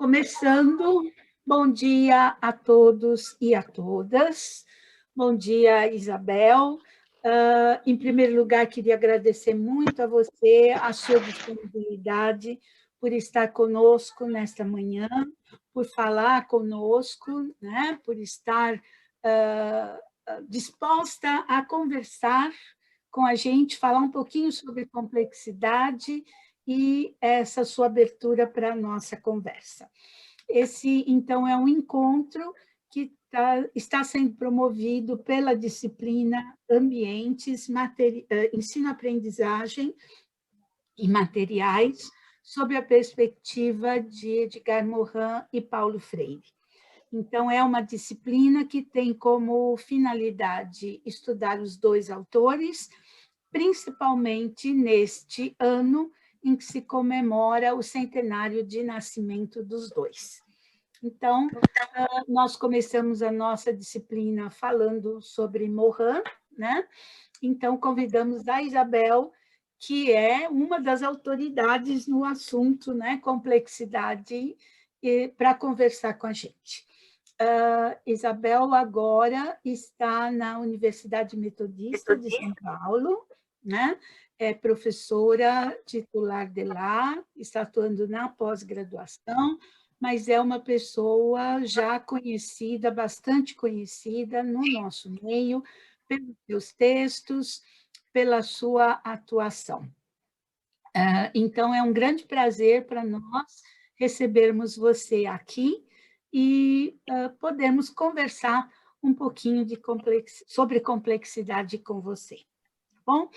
Começando, bom dia a todos e a todas. Bom dia, Isabel. Em primeiro lugar, queria agradecer muito a você, a sua disponibilidade por estar conosco nesta manhã, por falar conosco, né? Por estar disposta a conversar com a gente, falar um pouquinho sobre complexidade e essa sua abertura para a nossa conversa. Esse, então, é um encontro que está sendo promovido pela disciplina Ambientes, Ensino-Aprendizagem e Materiais, sob a perspectiva de Edgar Morin e Paulo Freire. Então, é uma disciplina que tem como finalidade estudar os dois autores, principalmente neste ano em que se comemora o centenário de nascimento dos dois. Então, nós começamos a nossa disciplina falando sobre Morin, né? Então, convidamos a Isabel, que é uma das autoridades no assunto, né, complexidade, para conversar com a gente. Isabel agora está na Universidade Metodista de São Paulo, né? É professora titular de lá, está atuando na pós-graduação, mas é uma pessoa já conhecida, bastante conhecida no nosso meio, pelos seus textos, pela sua atuação. Então, é um grande prazer para nós recebermos você aqui e podermos conversar um pouquinho sobre complexidade com você. Tá bom?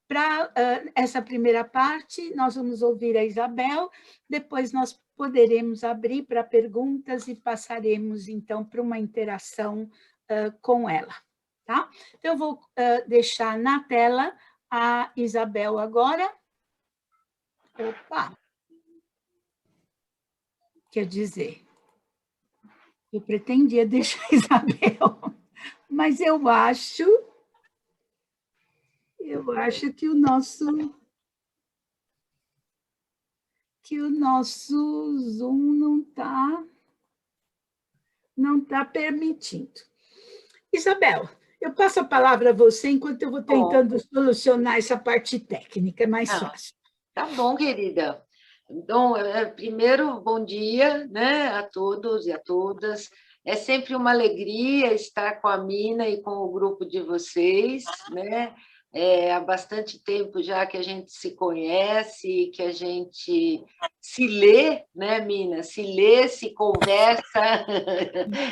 Para essa primeira parte, nós vamos ouvir a Isabel, depois nós poderemos abrir para perguntas e passaremos, então, para uma interação com ela. Tá? Então, eu vou deixar na tela a Isabel agora. Opa! Quer dizer, eu pretendia deixar a Isabel, mas eu acho que o nosso Zoom não tá permitindo. Isabel, eu passo a palavra a você enquanto eu vou tentando solucionar essa parte técnica, é mais fácil. Tá bom, querida. Então, primeiro, bom dia, né, a todos e a todas. É sempre uma alegria estar com a Mina e com o grupo de vocês, né? Há bastante tempo já que a gente se conhece, que a gente se lê, né, Mina? Se lê, se conversa,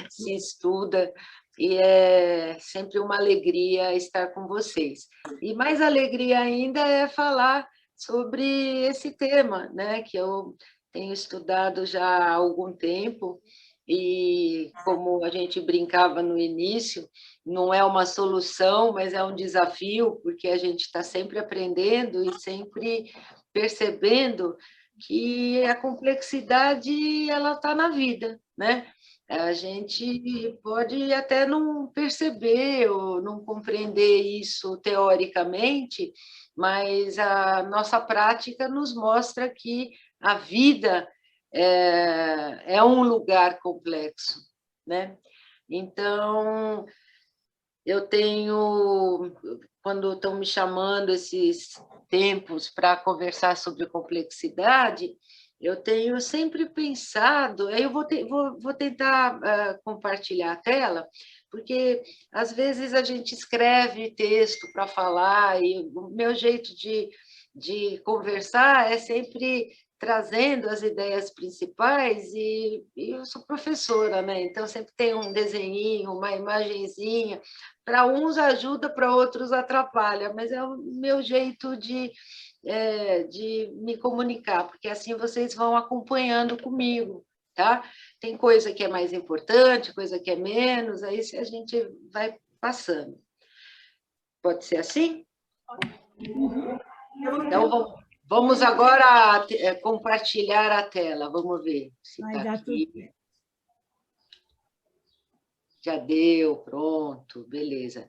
se estuda, e é sempre uma alegria estar com vocês. E mais alegria ainda é falar sobre esse tema, né, que eu tenho estudado já há algum tempo, e como a gente brincava no início, não é uma solução, mas é um desafio, porque a gente está sempre aprendendo e sempre percebendo que a complexidade ela está na vida, né? A gente pode até não perceber ou não compreender isso teoricamente, mas a nossa prática nos mostra que a vida é um lugar complexo, né? Então, eu tenho, quando estão me chamando esses tempos para conversar sobre complexidade, eu tenho sempre pensado, eu vou tentar compartilhar a tela, porque às vezes a gente escreve texto para falar, e o meu jeito de conversar é sempre trazendo as ideias principais, e eu sou professora, né? Então sempre tem um desenhinho, uma imagenzinha, para uns ajuda, para outros atrapalha, mas é o meu jeito de me comunicar, porque assim vocês vão acompanhando comigo, tá? Tem coisa que é mais importante, coisa que é menos, aí a gente vai passando. Pode ser assim? Então, vamos agora compartilhar a tela, vamos ver se está aqui. Já deu, pronto, beleza.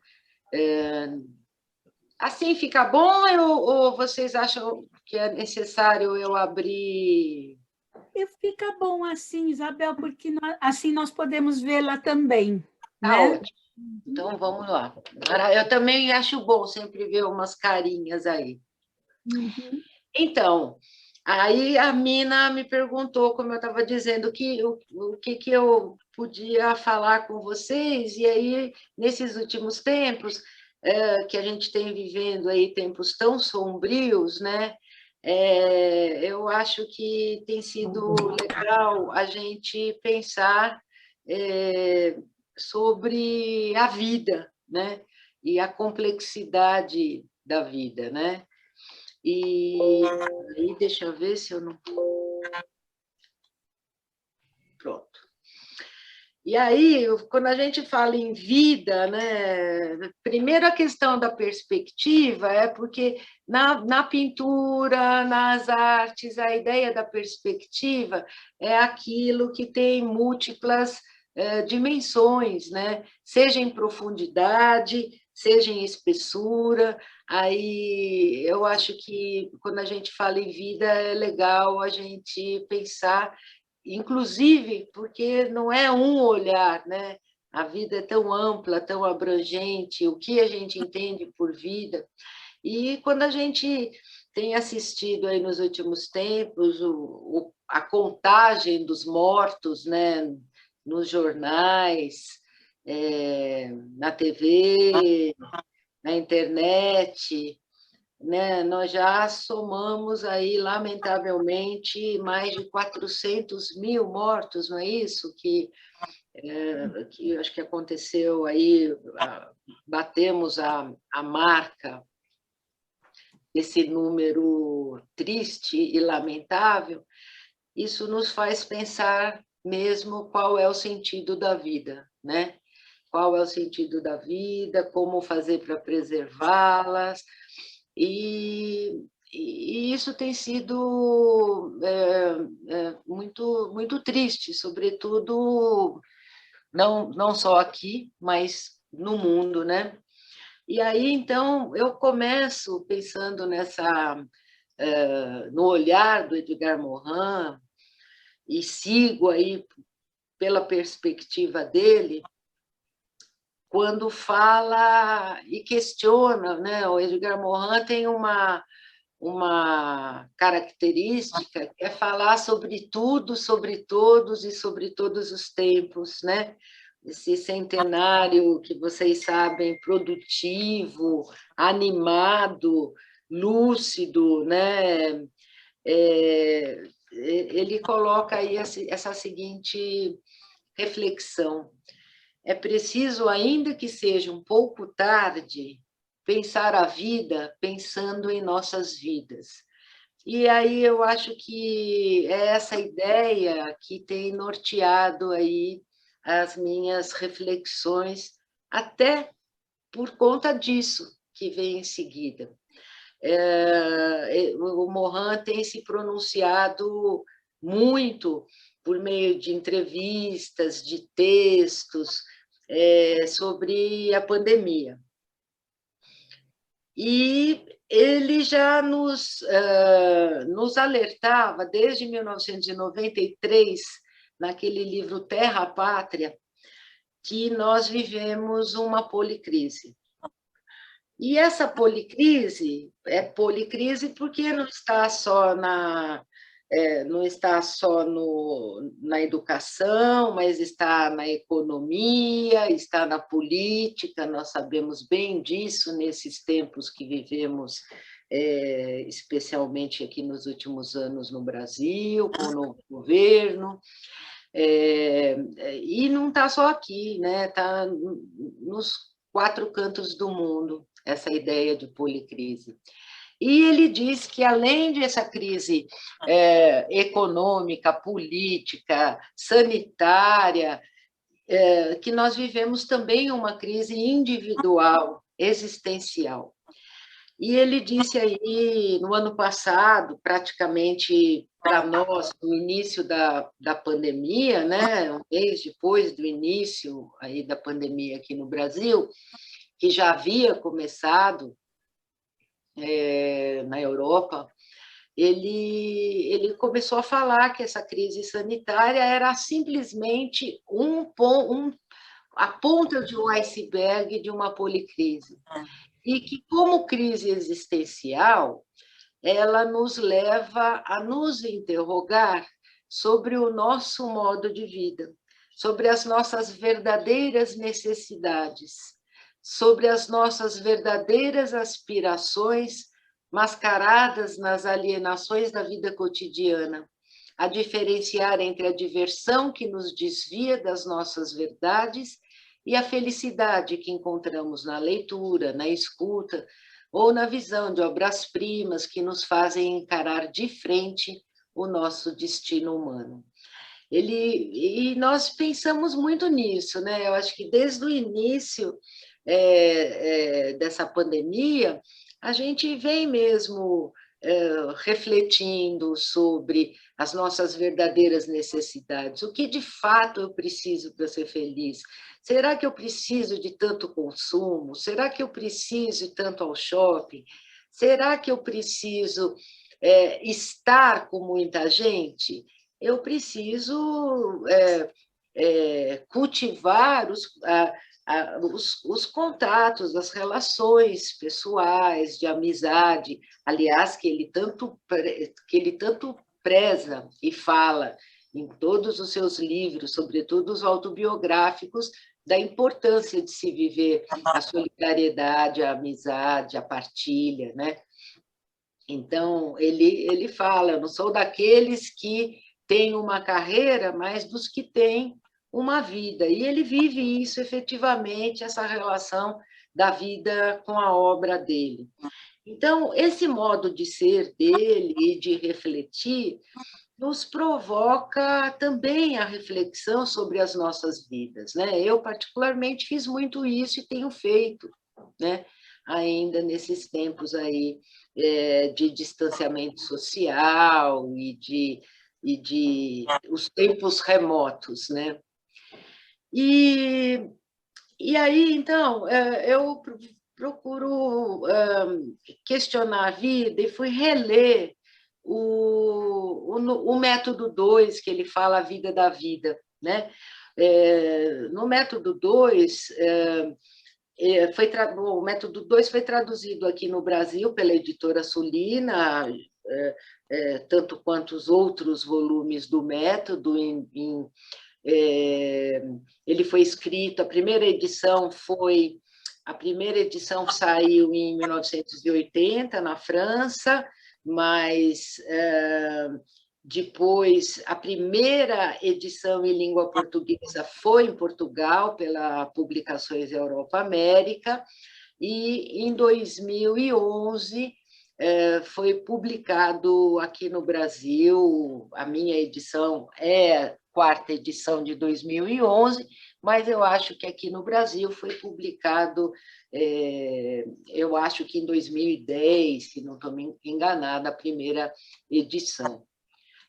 Assim fica bom ou vocês acham que é necessário eu abrir E fica bom assim, Isabel, porque assim nós podemos vê-la também, Tá né? ótimo. Então, vamos lá. Eu também acho bom sempre ver umas carinhas aí. Uhum. Então, aí a Mina me perguntou, como eu estava dizendo, o que eu podia falar com vocês, e aí, nesses últimos tempos, que a gente tem vivendo aí tempos tão sombrios, né? Eu acho que tem sido legal a gente pensar sobre a vida, né? E a complexidade da vida, né? E aí, deixa eu ver se eu não. Pronto. E aí, quando a gente fala em vida, né, primeiro a questão da perspectiva é porque na pintura, nas artes, a ideia da perspectiva é aquilo que tem múltiplas dimensões, né? Seja em profundidade, seja em espessura. Aí eu acho que quando a gente fala em vida é legal a gente pensar inclusive porque não é um olhar, né? A vida é tão ampla, tão abrangente, o que a gente entende por vida. E quando a gente tem assistido aí nos últimos tempos a contagem dos mortos, né? Nos jornais, na TV, na internet, né? Nós já somamos aí, lamentavelmente, mais de 400 mil mortos, não é isso? Que acho que aconteceu aí, batemos a marca desse número triste e lamentável. Isso nos faz pensar mesmo qual é o sentido da vida, né? Qual é o sentido da vida, como fazer para preservá-las. E isso tem sido muito triste, sobretudo não só aqui, mas no mundo, né? E aí, então, eu começo pensando no olhar do Edgar Morin e sigo aí pela perspectiva dele, quando fala e questiona, né? O Edgar Morin tem uma característica que é falar sobre tudo, sobre todos e sobre todos os tempos, né? Esse centenário que vocês sabem, produtivo, animado, lúcido, né? Ele coloca aí essa seguinte reflexão: é preciso, ainda que seja um pouco tarde, pensar a vida pensando em nossas vidas. E aí eu acho que é essa ideia que tem norteado aí as minhas reflexões, até por conta disso que vem em seguida. O Morin tem se pronunciado muito por meio de entrevistas, de textos, sobre a pandemia. E ele já nos alertava, desde 1993, naquele livro Terra Pátria, que nós vivemos uma policrise. E essa policrise é policrise porque não está só na educação, mas está na economia, está na política. Nós sabemos bem disso nesses tempos que vivemos, especialmente aqui nos últimos anos no Brasil, com o novo governo. E não está só aqui, né? Está nos 4 cantos do mundo, essa ideia de policrise. E ele diz que, além dessa crise econômica, política, sanitária, que nós vivemos também uma crise individual, existencial. E ele disse aí, no ano passado, praticamente para nós, no início da pandemia, né, um mês depois do início aí da pandemia aqui no Brasil, que já havia começado na Europa, ele começou a falar que essa crise sanitária era simplesmente a ponta de um iceberg de uma policrise. E que, como crise existencial, ela nos leva a nos interrogar sobre o nosso modo de vida, sobre as nossas verdadeiras necessidades, sobre as nossas verdadeiras aspirações mascaradas nas alienações da vida cotidiana, a diferenciar entre a diversão que nos desvia das nossas verdades e a felicidade que encontramos na leitura, na escuta, ou na visão de obras-primas que nos fazem encarar de frente o nosso destino humano. E nós pensamos muito nisso, né? Eu acho que desde o início dessa pandemia, a gente vem mesmo refletindo sobre as nossas verdadeiras necessidades. O que de fato eu preciso para ser feliz? Será que eu preciso de tanto consumo? Será que eu preciso ir tanto ao shopping? Será que eu preciso estar com muita gente? Eu preciso cultivar os contatos, as relações pessoais, de amizade, aliás, que ele tanto preza e fala em todos os seus livros, sobretudo os autobiográficos, da importância de se viver a solidariedade, a amizade, a partilha, né? Então, ele fala, eu não sou daqueles que têm uma carreira, mas dos que têm uma vida. E ele vive isso efetivamente, essa relação da vida com a obra dele. Então, esse modo de ser dele e de refletir nos provoca também a reflexão sobre as nossas vidas, né? Eu, particularmente, fiz muito isso e tenho feito, né? Ainda nesses tempos aí de distanciamento social e de os tempos remotos, né? E aí, então, eu procuro questionar a vida e fui reler o método 2, que ele fala a vida da vida, né? No método 2, o método 2 foi traduzido aqui no Brasil pela editora Sulina, tanto quanto os outros volumes do método. Ele foi escrito, a primeira edição saiu em 1980 na França, mas depois a primeira edição em língua portuguesa foi em Portugal pela Publicações Europa América, e em 2011 foi publicado aqui no Brasil. A minha edição é a quarta edição de 2011, mas eu acho que aqui no Brasil foi publicado, eu acho que em 2010, se não estou me enganada, a primeira edição.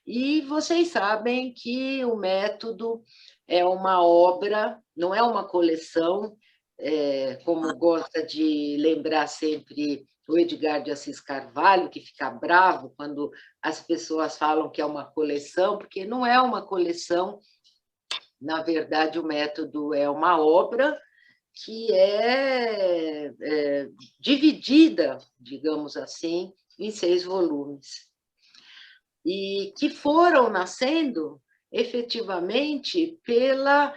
E vocês sabem que o método é uma obra, não é uma coleção, como gosta de lembrar sempre o Edgar de Assis Carvalho, que fica bravo quando as pessoas falam que é uma coleção, porque não é uma coleção. Na verdade, o método é uma obra que é dividida, digamos assim, em 6 volumes, e que foram nascendo efetivamente pela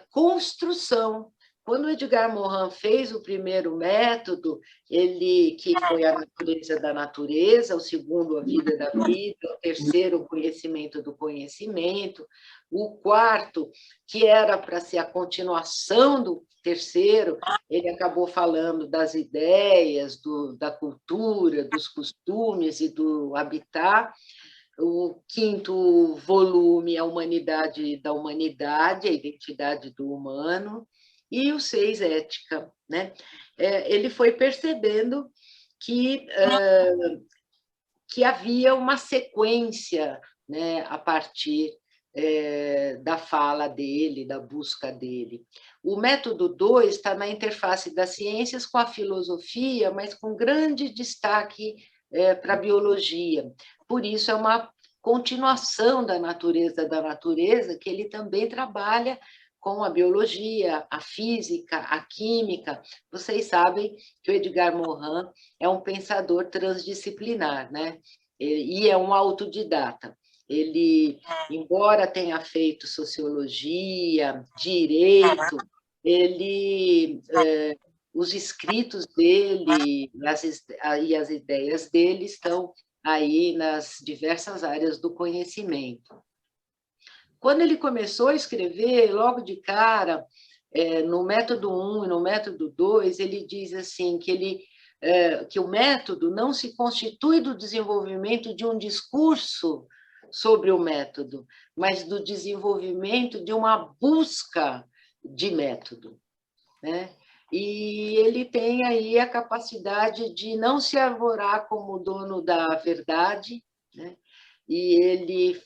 construção. Quando o Edgar Morin fez o primeiro método, que foi a natureza da natureza, o segundo, a vida da vida, o terceiro, o conhecimento do conhecimento, o quarto, que era para ser a continuação do terceiro, ele acabou falando das ideias, da cultura, dos costumes e do habitat. O quinto volume, a humanidade da humanidade, a identidade do humano, e o 6, ética, né? Ele foi percebendo que havia uma sequência, né, a partir da fala dele, da busca dele. O método 2 está na interface das ciências com a filosofia, mas com grande destaque para a biologia. Por isso, é uma continuação da natureza, que ele também trabalha com a biologia, a física, a química. Vocês sabem que o Edgar Morin é um pensador transdisciplinar, né? E é um autodidata. Ele, embora tenha feito sociologia, direito, os escritos dele e as ideias dele estão aí nas diversas áreas do conhecimento. Quando ele começou a escrever, logo de cara, no método 1 e no método 2, ele diz assim que o método não se constitui do desenvolvimento de um discurso sobre o método, mas do desenvolvimento de uma busca de método, né? E ele tem aí a capacidade de não se arvorar como dono da verdade, né? E ele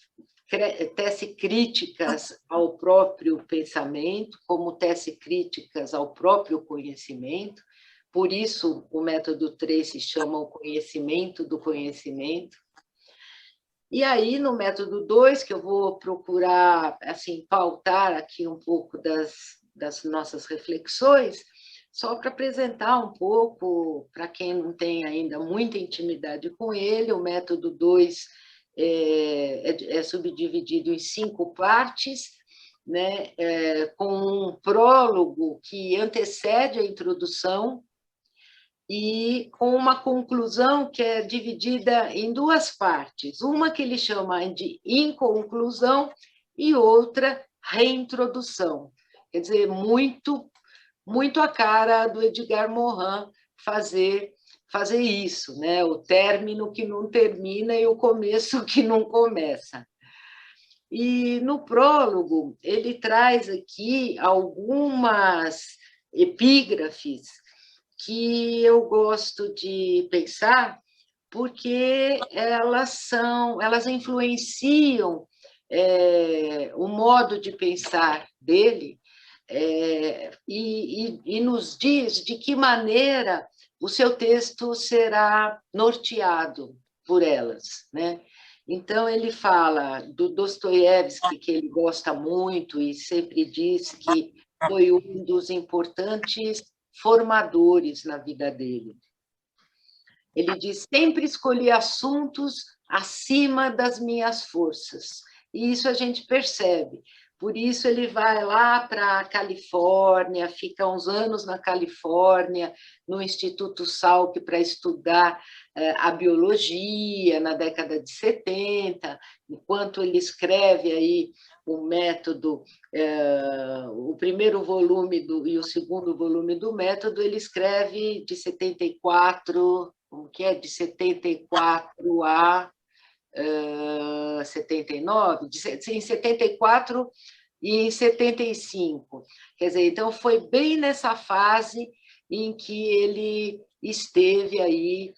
tece críticas ao próprio pensamento, como tece críticas ao próprio conhecimento. Por isso, o método 3 se chama o conhecimento do conhecimento. E aí, no método 2, que eu vou procurar assim, pautar aqui um pouco das nossas reflexões, só para apresentar um pouco, para quem não tem ainda muita intimidade com ele, o método 2 é subdividido em 5 partes, né? Com um prólogo que antecede a introdução e com uma conclusão que é dividida em 2 partes, uma que ele chama de inconclusão e outra reintrodução. Quer dizer, muito a cara do Edgar Morin fazer isso, né? O término que não termina e o começo que não começa. E no prólogo, ele traz aqui algumas epígrafes que eu gosto de pensar, porque elas influenciam o modo de pensar dele, e nos diz de que maneira o seu texto será norteado por elas, né? Então, ele fala do Dostoiévski, que ele gosta muito e sempre diz que foi um dos importantes formadores na vida dele. Ele diz: sempre escolhi assuntos acima das minhas forças. E isso a gente percebe. Por isso ele vai lá para a Califórnia, fica uns anos na Califórnia, no Instituto Salk, para estudar a biologia na década de 70, enquanto ele escreve aí o método, o primeiro volume e o segundo volume do método, ele escreve de 74, como que é? De 74 a 79, em 74 e em 75. Quer dizer, então foi bem nessa fase em que ele esteve aí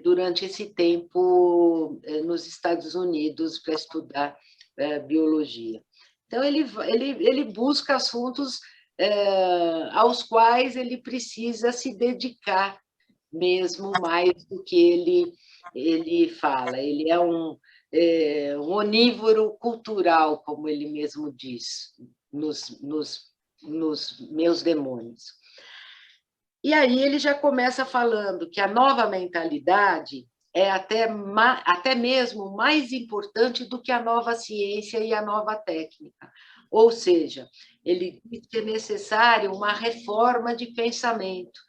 durante esse tempo nos Estados Unidos para estudar biologia. Então, ele busca assuntos aos quais ele precisa se dedicar mesmo mais do que ele fala. Ele é um onívoro cultural, como ele mesmo diz, nos meus demônios. E aí ele já começa falando que a nova mentalidade é até mesmo mais importante do que a nova ciência e a nova técnica. Ou seja, ele diz que é necessário uma reforma de pensamento,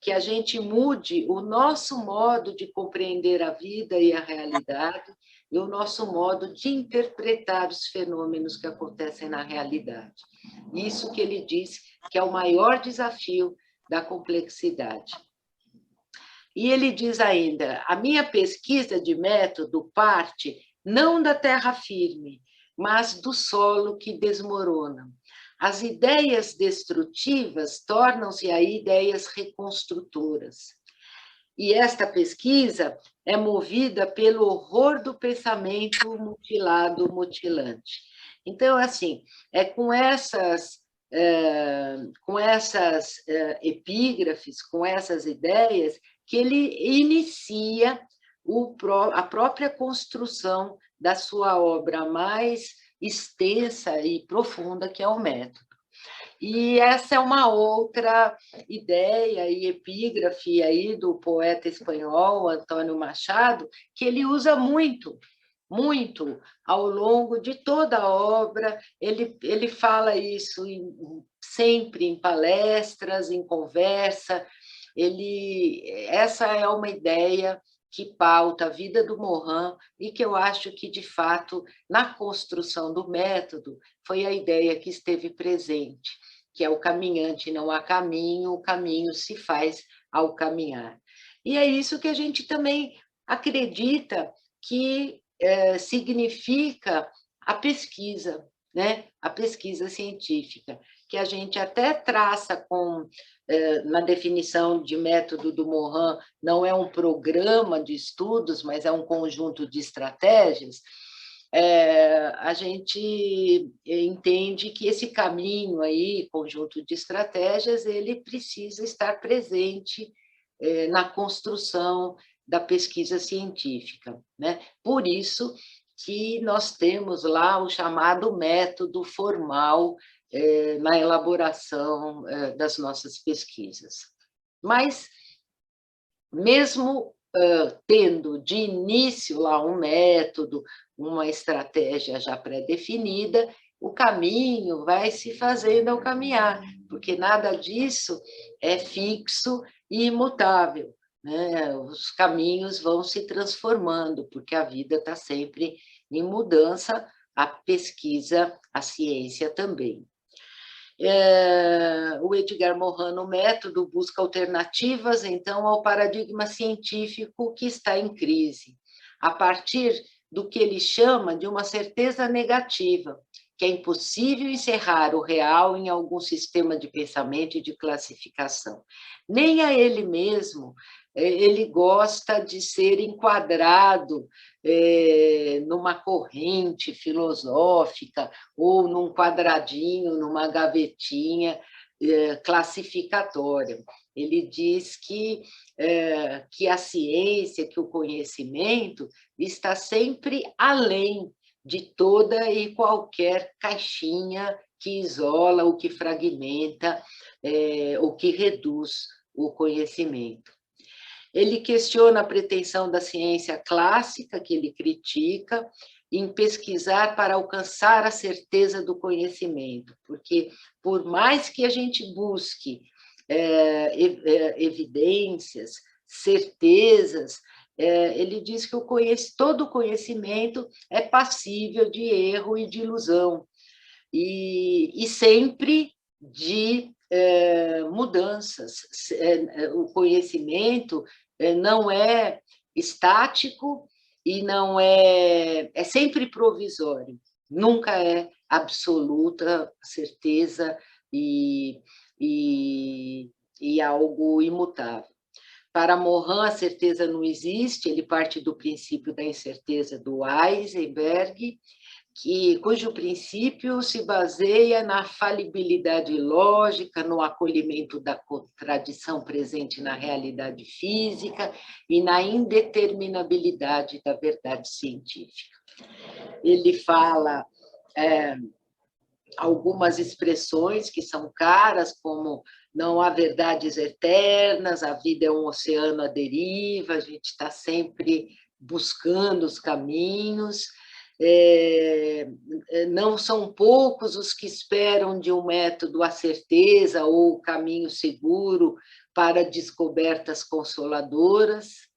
que a gente mude o nosso modo de compreender a vida e a realidade e o nosso modo de interpretar os fenômenos que acontecem na realidade. Isso que ele diz que é o maior desafio da complexidade. E ele diz ainda: a minha pesquisa de método parte não da terra firme, mas do solo que desmorona. As ideias destrutivas tornam-se aí ideias reconstrutoras. E esta pesquisa é movida pelo horror do pensamento mutilado, mutilante. Então, assim, é com essas epígrafes, com essas ideias, que ele inicia a própria construção da sua obra mais extensa e profunda, que é o método. E essa é uma outra ideia e epígrafe aí do poeta espanhol Antônio Machado, que ele usa muito, muito ao longo de toda a obra. Ele fala isso sempre em palestras, em conversa. Essa é uma ideia que pauta a vida do Morin e que eu acho que, de fato, na construção do método, foi a ideia que esteve presente, que é o caminhante não há caminho, o caminho se faz ao caminhar. E é isso que a gente também acredita que significa a pesquisa, né? A pesquisa científica, que a gente até traça na definição de método do Morin, não é um programa de estudos, mas é um conjunto de estratégias. A gente entende que esse caminho aí, conjunto de estratégias, ele precisa estar presente na construção da pesquisa científica, né? Por isso que nós temos lá o chamado método formal na elaboração das nossas pesquisas. Mas, mesmo tendo de início lá um método, uma estratégia já pré-definida, o caminho vai se fazendo ao caminhar, porque nada disso é fixo e imutável, né? Os caminhos vão se transformando, porque a vida está sempre em mudança, a pesquisa, a ciência também. O Edgar Morin, no método, busca alternativas, então, ao paradigma científico que está em crise, a partir do que ele chama de uma certeza negativa, que é impossível encerrar o real em algum sistema de pensamento e de classificação. Nem a ele mesmo ele gosta de ser enquadrado numa corrente filosófica ou num quadradinho, numa gavetinha classificatória. Ele diz que a ciência, que o conhecimento está sempre além de toda e qualquer caixinha que isola, ou que fragmenta, ou que reduz o conhecimento. Ele questiona a pretensão da ciência clássica, que ele critica, em pesquisar para alcançar a certeza do conhecimento, porque, por mais que a gente busque evidências, certezas, ele diz que todo conhecimento é passível de erro e de ilusão, e sempre de mudanças. O conhecimento não é estático e não é sempre provisório, nunca é absoluta certeza e algo imutável. Para Morin, a certeza não existe, ele parte do princípio da incerteza do Heisenberg, cujo princípio se baseia na falibilidade lógica, no acolhimento da contradição presente na realidade física e na indeterminabilidade da verdade científica. Ele fala algumas expressões que são caras, como não há verdades eternas, a vida é um oceano à deriva, a gente está sempre buscando os caminhos. Não são poucos os que esperam de um método a certeza ou o caminho seguro para descobertas consoladoras,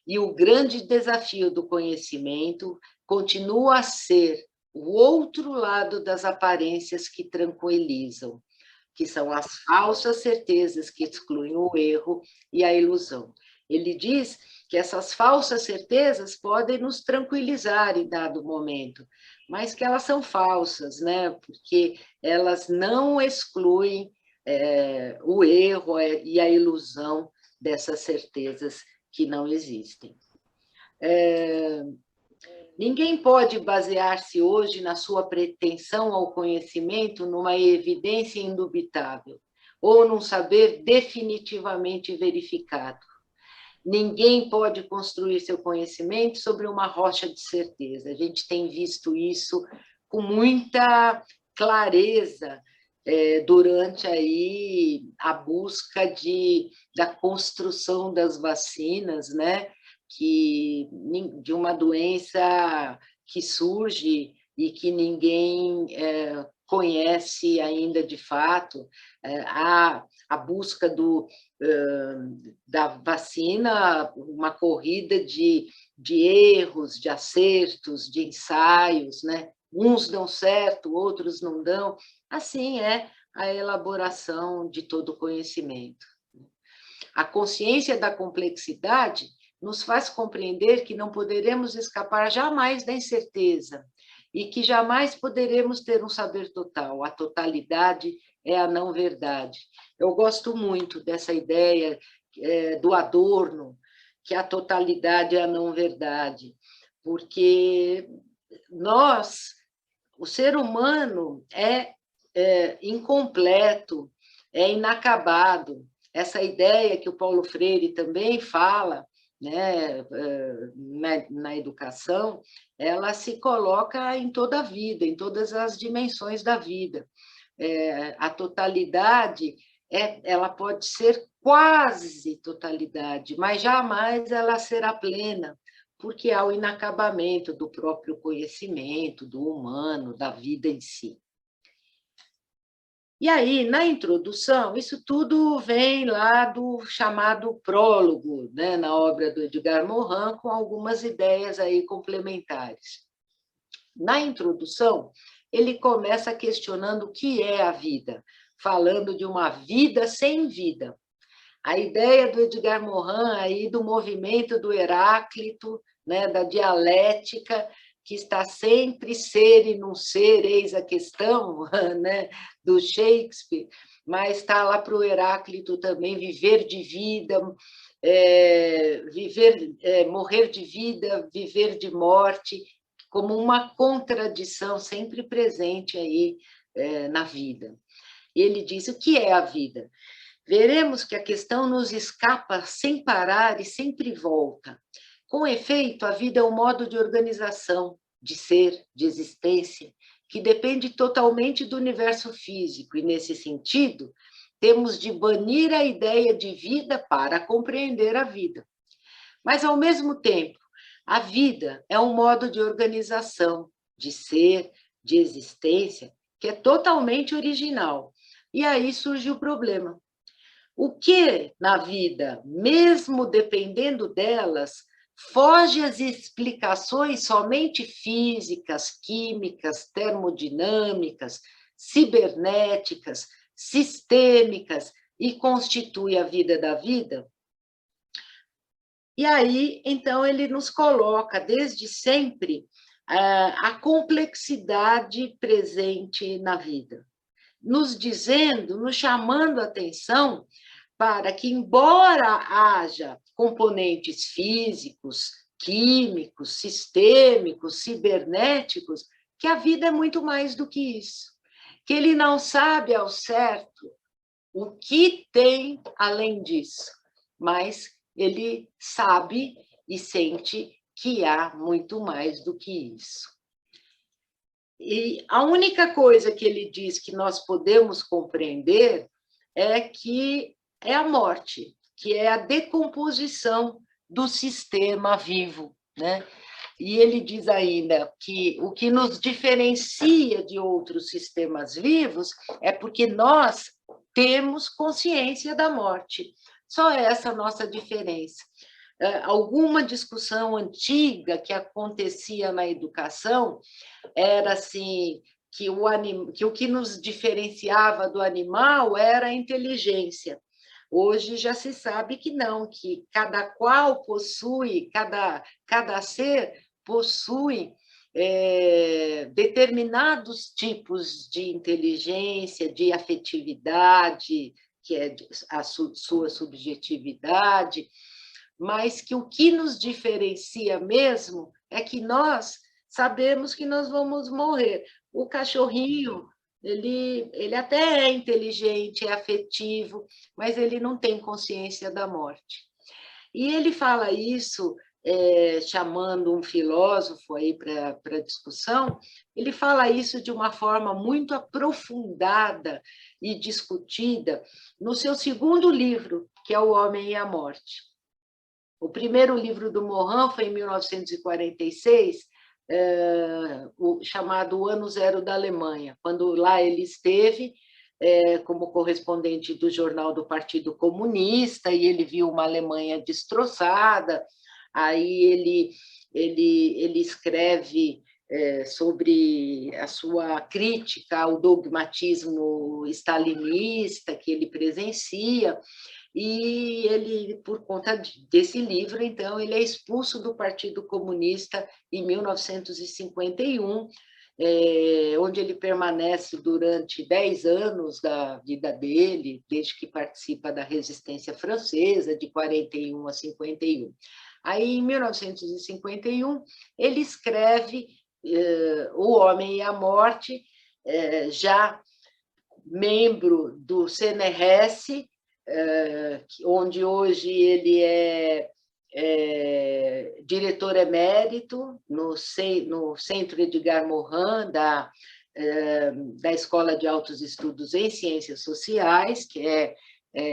e o grande desafio do conhecimento continua a ser o outro lado das aparências que tranquilizam, que são as falsas certezas que excluem o erro e a ilusão. Ele diz que essas falsas certezas podem nos tranquilizar em dado momento, mas que elas são falsas, né? Porque elas não excluem o erro e a ilusão dessas certezas que não existem. Ninguém pode basear-se hoje na sua pretensão ao conhecimento numa evidência indubitável ou num saber definitivamente verificado. ninguém pode construir seu conhecimento sobre uma rocha de certeza. A gente tem visto isso com muita clareza durante aí a busca da construção das vacinas, né? De uma doença que surge e que ninguém conhece ainda de fato. A busca da vacina, uma corrida de erros, de acertos, de ensaios, né? Uns dão certo, outros não dão. Assim é a elaboração de todo o conhecimento. A consciência da complexidade nos faz compreender que não poderemos escapar jamais da incerteza e que jamais poderemos ter um saber total. A totalidade é a não-verdade. Eu gosto muito dessa ideia do Adorno, que a totalidade é a não-verdade, porque o ser humano é incompleto, é inacabado. Essa ideia que o Paulo Freire também fala, né, na educação, ela se coloca em toda a vida, em todas as dimensões da vida. A totalidade, ela pode ser quase totalidade, mas jamais ela será plena, porque há o inacabamento do próprio conhecimento, do humano, da vida em si. E aí, na introdução, isso tudo vem lá do chamado prólogo, né, na obra do Edgar Morin, com algumas ideias aí complementares. Na introdução, ele começa questionando o que é a vida, falando de uma vida sem vida. A ideia do Edgar Morin aí do movimento do Heráclito, né, da dialética, que está sempre ser e não ser, eis a questão, né, do Shakespeare, mas está lá para o Heráclito também, viver de vida, morrer de vida, viver de morte, como uma contradição sempre presente aí na vida. E ele diz, o que é a vida? Veremos que a questão nos escapa sem parar e sempre volta. Com efeito, a vida é um modo de organização, de ser, de existência, que depende totalmente do universo físico, e, nesse sentido, temos de banir a ideia de vida para compreender a vida. Mas, ao mesmo tempo, a vida é um modo de organização, de ser, de existência, que é totalmente original. E aí surge o problema. O que na vida, mesmo dependendo delas, foge às explicações somente físicas, químicas, termodinâmicas, cibernéticas, sistêmicas e constitui a vida da vida? E aí, então, ele nos coloca, desde sempre, a complexidade presente na vida, nos dizendo, nos chamando a atenção para que, embora haja componentes físicos, químicos, sistêmicos, cibernéticos, que a vida é muito mais do que isso, que ele não sabe ao certo o que tem além disso, mas ele sabe e sente que há muito mais do que isso. E a única coisa que ele diz que nós podemos compreender é que é a morte, que é a decomposição do sistema vivo, né? E ele diz ainda que o que nos diferencia de outros sistemas vivos é porque nós temos consciência da morte. Só essa nossa diferença. Alguma discussão antiga que acontecia na educação era assim, que o que nos diferenciava do animal era a inteligência. Hoje já se sabe que não, que cada qual possui, cada ser possui determinados tipos de inteligência, de afetividade, que é a sua subjetividade, mas que o que nos diferencia mesmo é que nós sabemos que nós vamos morrer. O cachorrinho, ele até é inteligente, é afetivo, mas ele não tem consciência da morte. E ele fala isso, chamando um filósofo aí para a discussão, ele fala isso de uma forma muito aprofundada e discutida no seu segundo livro, que é O Homem e a Morte. O primeiro livro do Morin foi em 1946, chamado O Ano Zero da Alemanha, quando lá ele esteve como correspondente do jornal do Partido Comunista, e ele viu uma Alemanha destroçada. Aí ele escreve sobre a sua crítica ao dogmatismo stalinista que ele presencia, e ele, por conta desse livro, então, ele é expulso do Partido Comunista em 1951, onde ele permanece durante 10 anos da vida dele, desde que participa da resistência francesa, de 41 a 51. Aí, em 1951, ele escreve O Homem e a Morte, já membro do CNRS, onde hoje ele é diretor emérito no Centro Edgar Morin, da Escola de Altos Estudos em Ciências Sociais, que é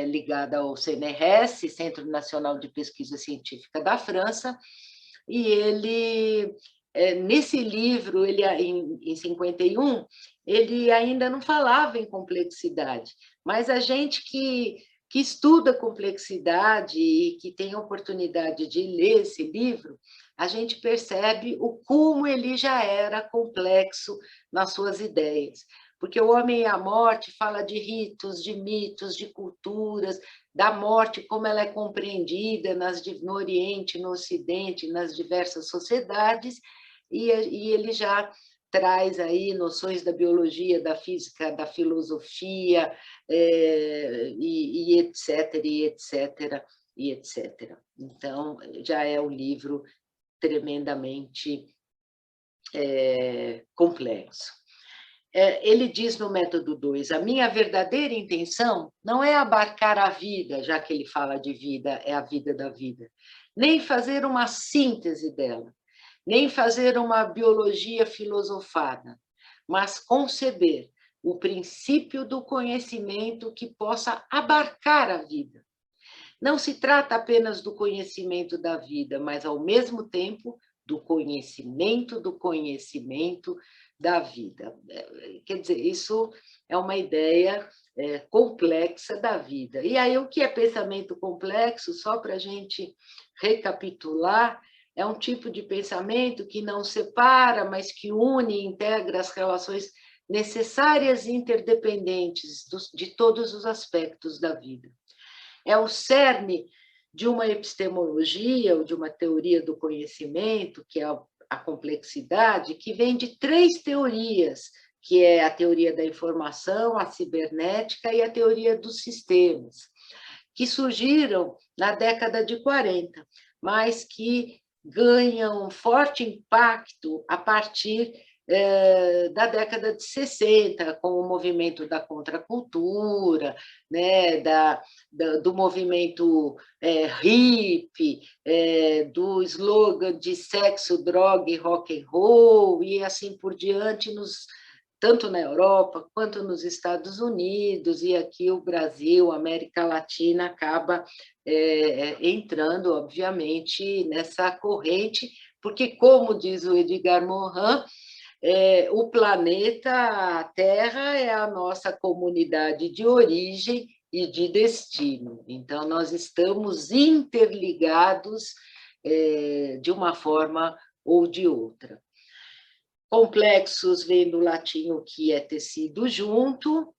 ligada ao CNRS, Centro Nacional de Pesquisa Científica da França, e ele, nesse livro, ele, em 51, ele ainda não falava em complexidade, mas a gente que estuda complexidade e que tem a oportunidade de ler esse livro, a gente percebe o como ele já era complexo nas suas ideias. Porque O Homem e a Morte fala de ritos, de mitos, de culturas, da morte, como ela é compreendida no Oriente, no Ocidente, nas diversas sociedades, e ele já traz aí noções da biologia, da física, da filosofia, e etc, e etc, e etc. Então, já é um livro tremendamente complexo. Ele diz no método 2, a minha verdadeira intenção não é abarcar a vida, já que ele fala de vida, é a vida da vida, nem fazer uma síntese dela, nem fazer uma biologia filosofada, mas conceber o princípio do conhecimento que possa abarcar a vida. Não se trata apenas do conhecimento da vida, mas, ao mesmo tempo, do conhecimento da vida. Quer dizer, isso é uma ideia complexa da vida. E aí, o que é pensamento complexo, só para a gente recapitular, é um tipo de pensamento que não separa, mas que une e integra as relações necessárias e interdependentes de todos os aspectos da vida. É o cerne de uma epistemologia ou de uma teoria do conhecimento, que é a complexidade, que vem de 3 teorias, que é a teoria da informação, a cibernética e a teoria dos sistemas, que surgiram na década de 40, mas que ganham forte impacto a partir da década de 60, com o movimento da contracultura, né, do movimento hippie, do slogan de sexo, droga e rock and roll, e assim por diante, tanto na Europa quanto nos Estados Unidos, e aqui o Brasil, a América Latina, acaba entrando, obviamente, nessa corrente, porque, como diz o Edgar Morin, o planeta, a Terra, é a nossa comunidade de origem e de destino. Então, nós estamos interligados de uma forma ou de outra. Complexos vem do latim o que é tecido junto,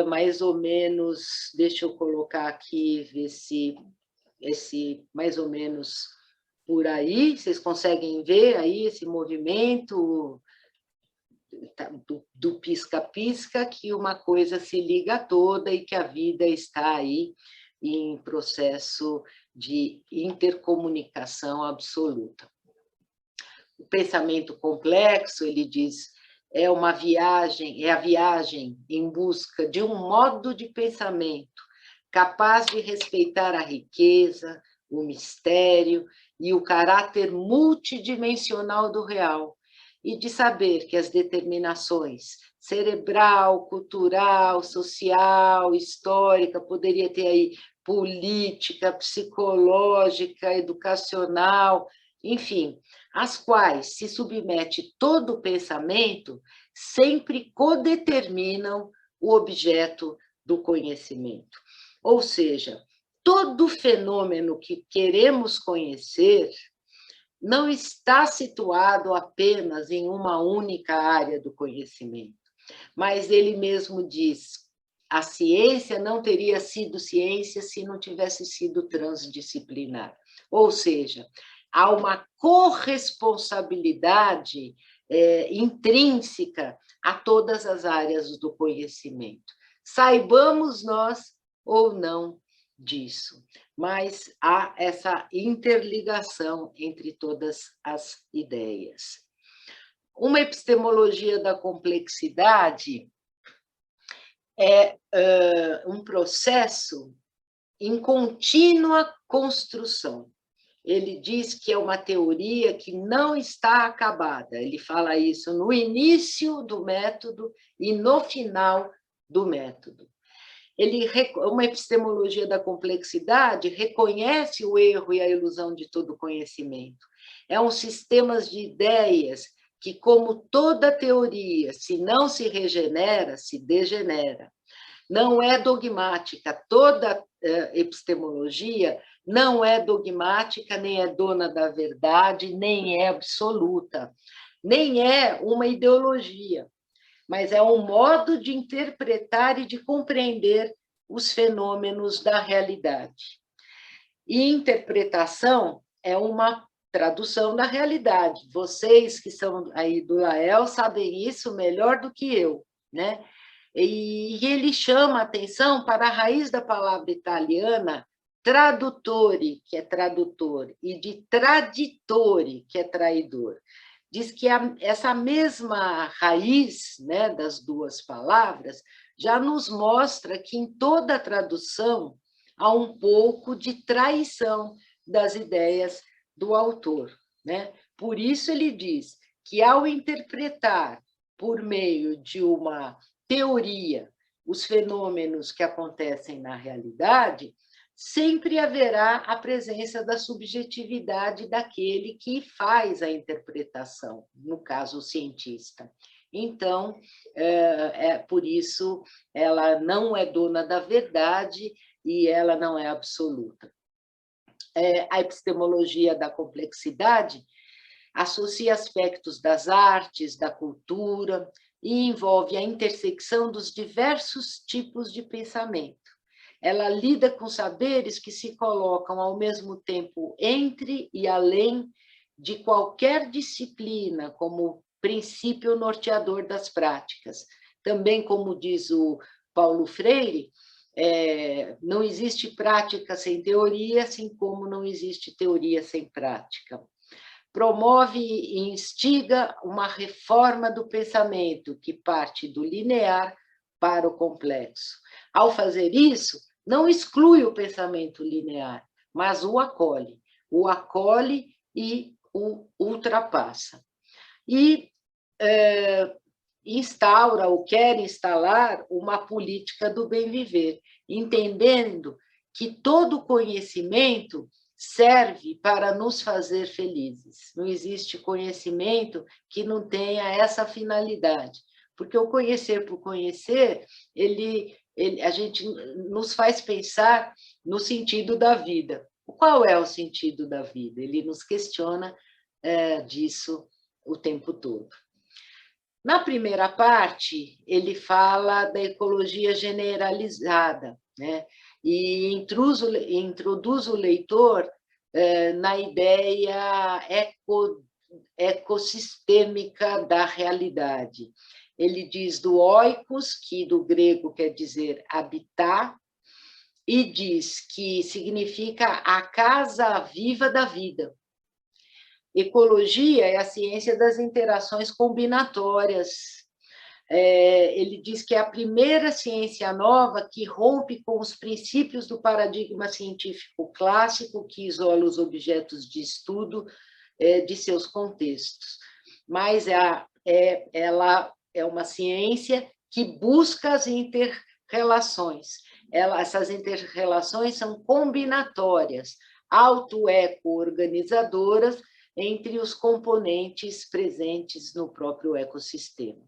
mais ou menos, deixa eu colocar aqui, ver se mais ou menos por aí, vocês conseguem ver aí esse movimento do pisca-pisca, que uma coisa se liga toda e que a vida está aí em processo de intercomunicação absoluta. O pensamento complexo, ele diz, é a viagem em busca de um modo de pensamento capaz de respeitar a riqueza, o mistério e o caráter multidimensional do real, e de saber que as determinações cerebral, cultural, social, histórica, poderia ter aí política, psicológica, educacional, enfim, às quais se submete todo o pensamento, sempre codeterminam o objeto do conhecimento. Ou seja, todo fenômeno que queremos conhecer não está situado apenas em uma única área do conhecimento, mas ele mesmo diz: a ciência não teria sido ciência se não tivesse sido transdisciplinar. Ou seja, há uma corresponsabilidade intrínseca a todas as áreas do conhecimento. Saibamos nós ou não disso, mas há essa interligação entre todas as ideias. Uma epistemologia da complexidade é um processo em contínua construção. Ele diz que é uma teoria que não está acabada. Ele fala isso no início do método e no final do método. Uma epistemologia da complexidade reconhece o erro e a ilusão de todo conhecimento. É um sistema de ideias que, como toda teoria, se não se regenera, se degenera. Não é dogmática. Toda epistemologia não é dogmática, nem é dona da verdade, nem é absoluta, nem é uma ideologia, mas é um modo de interpretar e de compreender os fenômenos da realidade. E interpretação é uma tradução da realidade. Vocês que são aí do Lael sabem isso melhor do que eu, né? E ele chama a atenção para a raiz da palavra italiana tradutore, que é tradutor, e de traditore, que é traidor. Diz que essa mesma raiz, né, das duas palavras já nos mostra que em toda tradução há um pouco de traição das ideias do autor, né? Por isso ele diz que ao interpretar por meio de uma teoria os fenômenos que acontecem na realidade, sempre haverá a presença da subjetividade daquele que faz a interpretação, no caso, o cientista. Então, por isso, ela não é dona da verdade e ela não é absoluta. A epistemologia da complexidade associa aspectos das artes, da cultura, e envolve a intersecção dos diversos tipos de pensamento. Ela lida com saberes que se colocam ao mesmo tempo entre e além de qualquer disciplina, como princípio norteador das práticas. Também, como diz o Paulo Freire, não existe prática sem teoria, assim como não existe teoria sem prática. Promove e instiga uma reforma do pensamento que parte do linear para o complexo. Ao fazer isso, não exclui o pensamento linear, mas o acolhe e o ultrapassa. E instaura ou quer instalar uma política do bem viver, entendendo que todo conhecimento serve para nos fazer felizes. Não existe conhecimento que não tenha essa finalidade, porque o conhecer por conhecer, a gente nos faz pensar no sentido da vida. Qual é o sentido da vida? Ele nos questiona disso o tempo todo. Na primeira parte, ele fala da ecologia generalizada, né? E introduz o leitor na ideia ecossistêmica da realidade. Ele diz do oikos, que do grego quer dizer habitar, e diz que significa a casa viva da vida. Ecologia é a ciência das interações combinatórias Ele diz que é a primeira ciência nova que rompe com os princípios do paradigma científico clássico, que isola os objetos de estudo de seus contextos. Mas ela é uma ciência que busca as inter-relações. Essas inter-relações são combinatórias, auto-eco-organizadoras entre os componentes presentes no próprio ecossistema.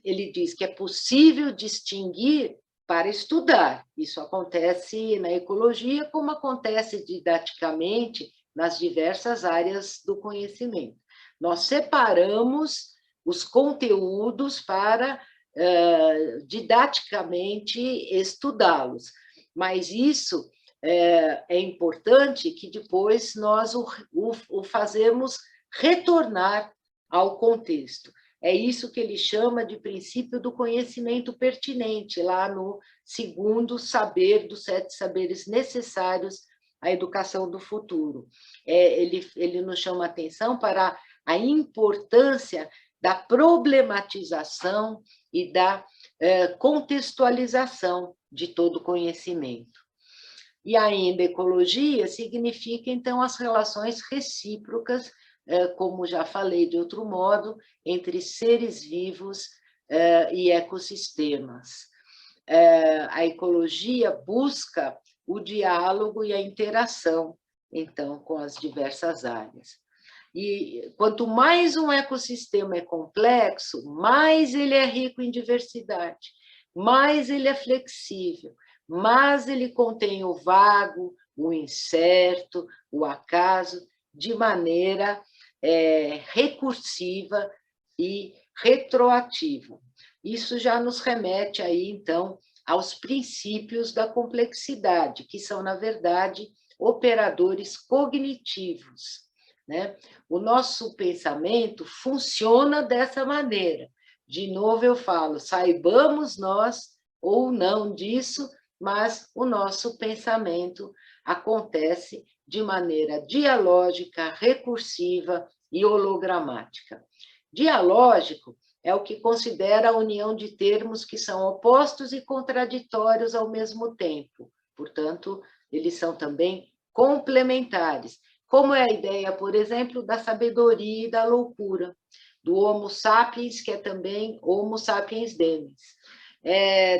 Ele diz que é possível distinguir para estudar. Isso acontece na ecologia, como acontece didaticamente nas diversas áreas do conhecimento. Nós separamos os conteúdos para didaticamente estudá-los, mas isso é importante que depois nós o fazemos retornar ao contexto. É isso que ele chama de princípio do conhecimento pertinente, lá no segundo saber dos 7 saberes necessários à educação do futuro. Ele nos chama a atenção para a importância da problematização e da contextualização de todo conhecimento. E ainda ecologia significa, então, as relações recíprocas, como já falei de outro modo, entre seres vivos e ecossistemas. A ecologia busca o diálogo e a interação, então, com as diversas áreas. E quanto mais um ecossistema é complexo, mais ele é rico em diversidade, mais ele é flexível, mais ele contém o vago, o incerto, o acaso, de maneira recursiva e retroativa. Isso já nos remete aí, então, aos princípios da complexidade, que são, na verdade, operadores cognitivos, né? O nosso pensamento funciona dessa maneira. De novo eu falo, saibamos nós ou não disso, mas o nosso pensamento acontece de maneira dialógica, recursiva e hologramática. Dialógico é o que considera a união de termos que são opostos e contraditórios ao mesmo tempo. Portanto, eles são também complementares, como é a ideia, por exemplo, da sabedoria e da loucura, do Homo sapiens, que é também Homo sapiens denis,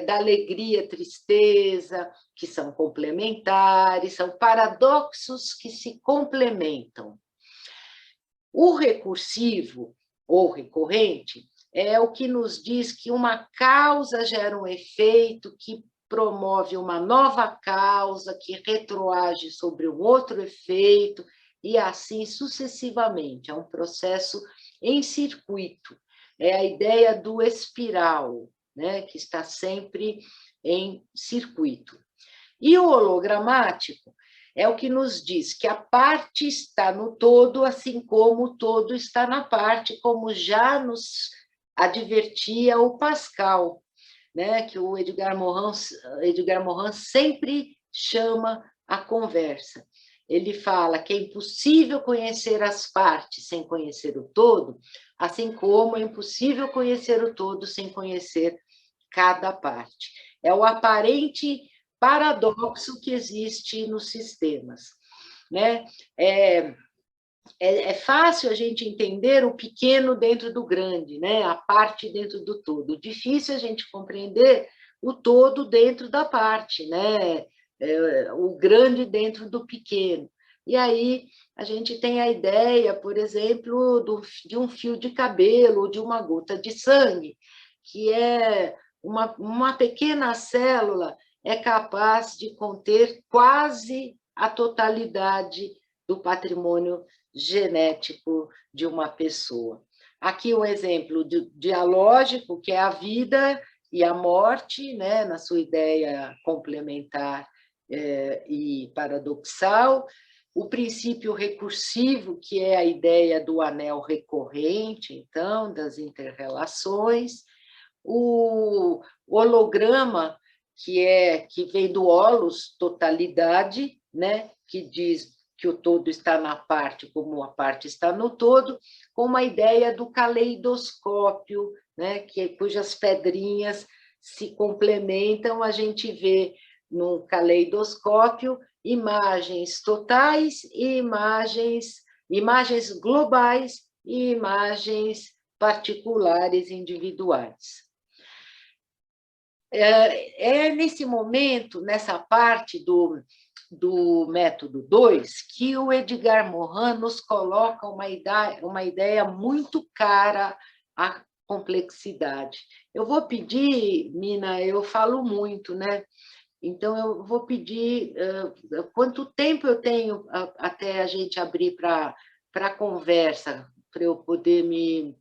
da alegria, tristeza, que são complementares, são paradoxos que se complementam. O recursivo, ou recorrente, é o que nos diz que uma causa gera um efeito que promove uma nova causa, que retroage sobre um outro efeito, e assim sucessivamente. É um processo em circuito. É a ideia do espiral, né, que está sempre em circuito. E o hologramático é o que nos diz que a parte está no todo, assim como o todo está na parte, como já nos advertia o Pascal, né, que o Edgar Morin sempre chama a conversa. Ele fala que é impossível conhecer as partes sem conhecer o todo, assim como é impossível conhecer o todo sem conhecer cada parte. É o aparente paradoxo que existe nos sistemas, né? É fácil a gente entender o pequeno dentro do grande, né? A parte dentro do todo. Difícil a gente compreender o todo dentro da parte, né? O grande dentro do pequeno. E aí a gente tem a ideia, por exemplo, de um fio de cabelo ou de uma gota de sangue, que é uma pequena célula é capaz de conter quase a totalidade do patrimônio genético de uma pessoa. Aqui um exemplo dialógico, que é a vida e a morte, né, na sua ideia complementar e paradoxal. O princípio recursivo, que é a ideia do anel recorrente, então, das inter-relações. O holograma, que vem do holos, totalidade, né, que diz que o todo está na parte, como a parte está no todo, com uma ideia do caleidoscópio, né, cujas pedrinhas se complementam, a gente vê no caleidoscópio imagens totais e imagens globais e imagens particulares, individuais. Nesse momento, nessa parte do método 2, que o Edgar Morin nos coloca uma ideia muito cara à complexidade. Eu vou pedir, Mina, eu falo muito, né? Então, eu vou pedir quanto tempo eu tenho até a gente abrir para a conversa, para eu poder me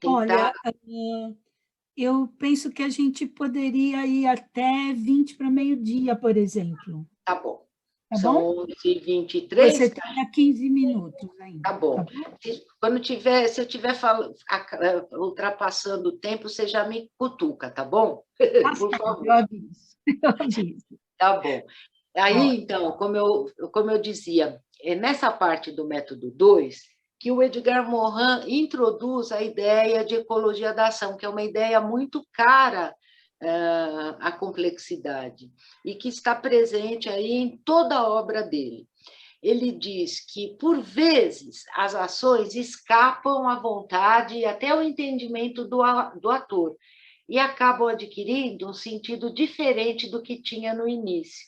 tentar... Olha, eu penso que a gente poderia ir até 20 para meio-dia, por exemplo. Tá bom. Tá São bom? 11h23. Você tem 15 minutos ainda. Tá bom. Tá bom? Se eu estiver ultrapassando o tempo, você já me cutuca, tá bom? Por favor. Eu aviso. Eu aviso. Tá bom. Aí, Ó, então, como eu dizia, é nessa parte do método 2 que o Edgar Morin introduz a ideia de ecologia da ação, que é uma ideia muito cara à complexidade e que está presente aí em toda a obra dele. Ele diz que, por vezes, as ações escapam à vontade e até ao entendimento do ator e acabam adquirindo um sentido diferente do que tinha no início.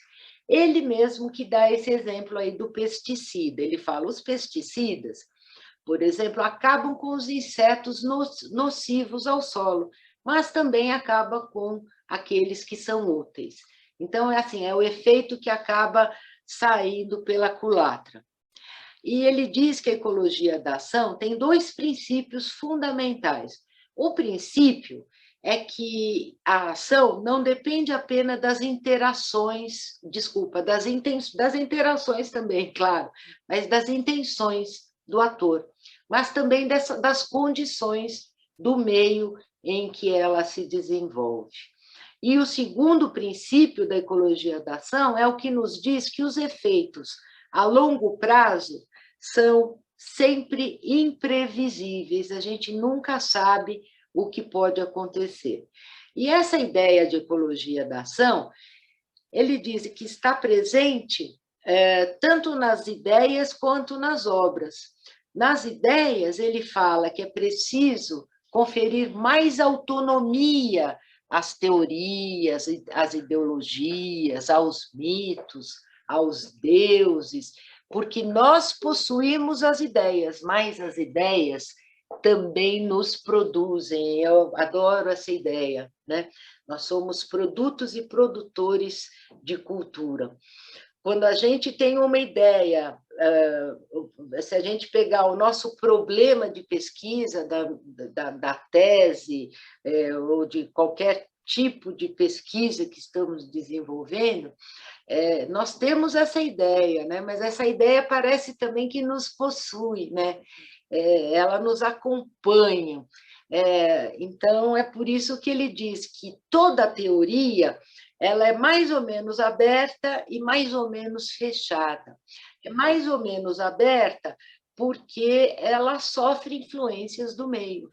Ele mesmo que dá esse exemplo aí do pesticida. Ele fala, os pesticidas, por exemplo, acabam com os insetos nocivos ao solo, mas também acaba com aqueles que são úteis. Então, é assim, é o efeito que acaba saindo pela culatra. E ele diz que a ecologia da ação tem dois princípios fundamentais. O princípio é que a ação não depende apenas das interações, das interações também, claro, mas das intenções do ator, mas também das condições do meio em que ela se desenvolve. E o segundo princípio da ecologia da ação é o que nos diz que os efeitos a longo prazo são sempre imprevisíveis, a gente nunca sabe o que pode acontecer. E essa ideia de ecologia da ação, ele diz que está presente tanto nas ideias quanto nas obras. Nas ideias, ele fala que é preciso conferir mais autonomia às teorias, às ideologias, aos mitos, aos deuses, porque nós possuímos as ideias, mas as ideias também nos produzem. Eu adoro essa ideia, né? Nós somos produtos e produtores de cultura. Quando a gente tem uma ideia, se a gente pegar o nosso problema de pesquisa, da tese, ou de qualquer tipo de pesquisa que estamos desenvolvendo, nós temos essa ideia, né? Mas essa ideia parece também que nos possui, né? Ela nos acompanha. Então, é por isso que ele diz que toda teoria ela é mais ou menos aberta e mais ou menos fechada. É mais ou menos aberta porque ela sofre influências do meio,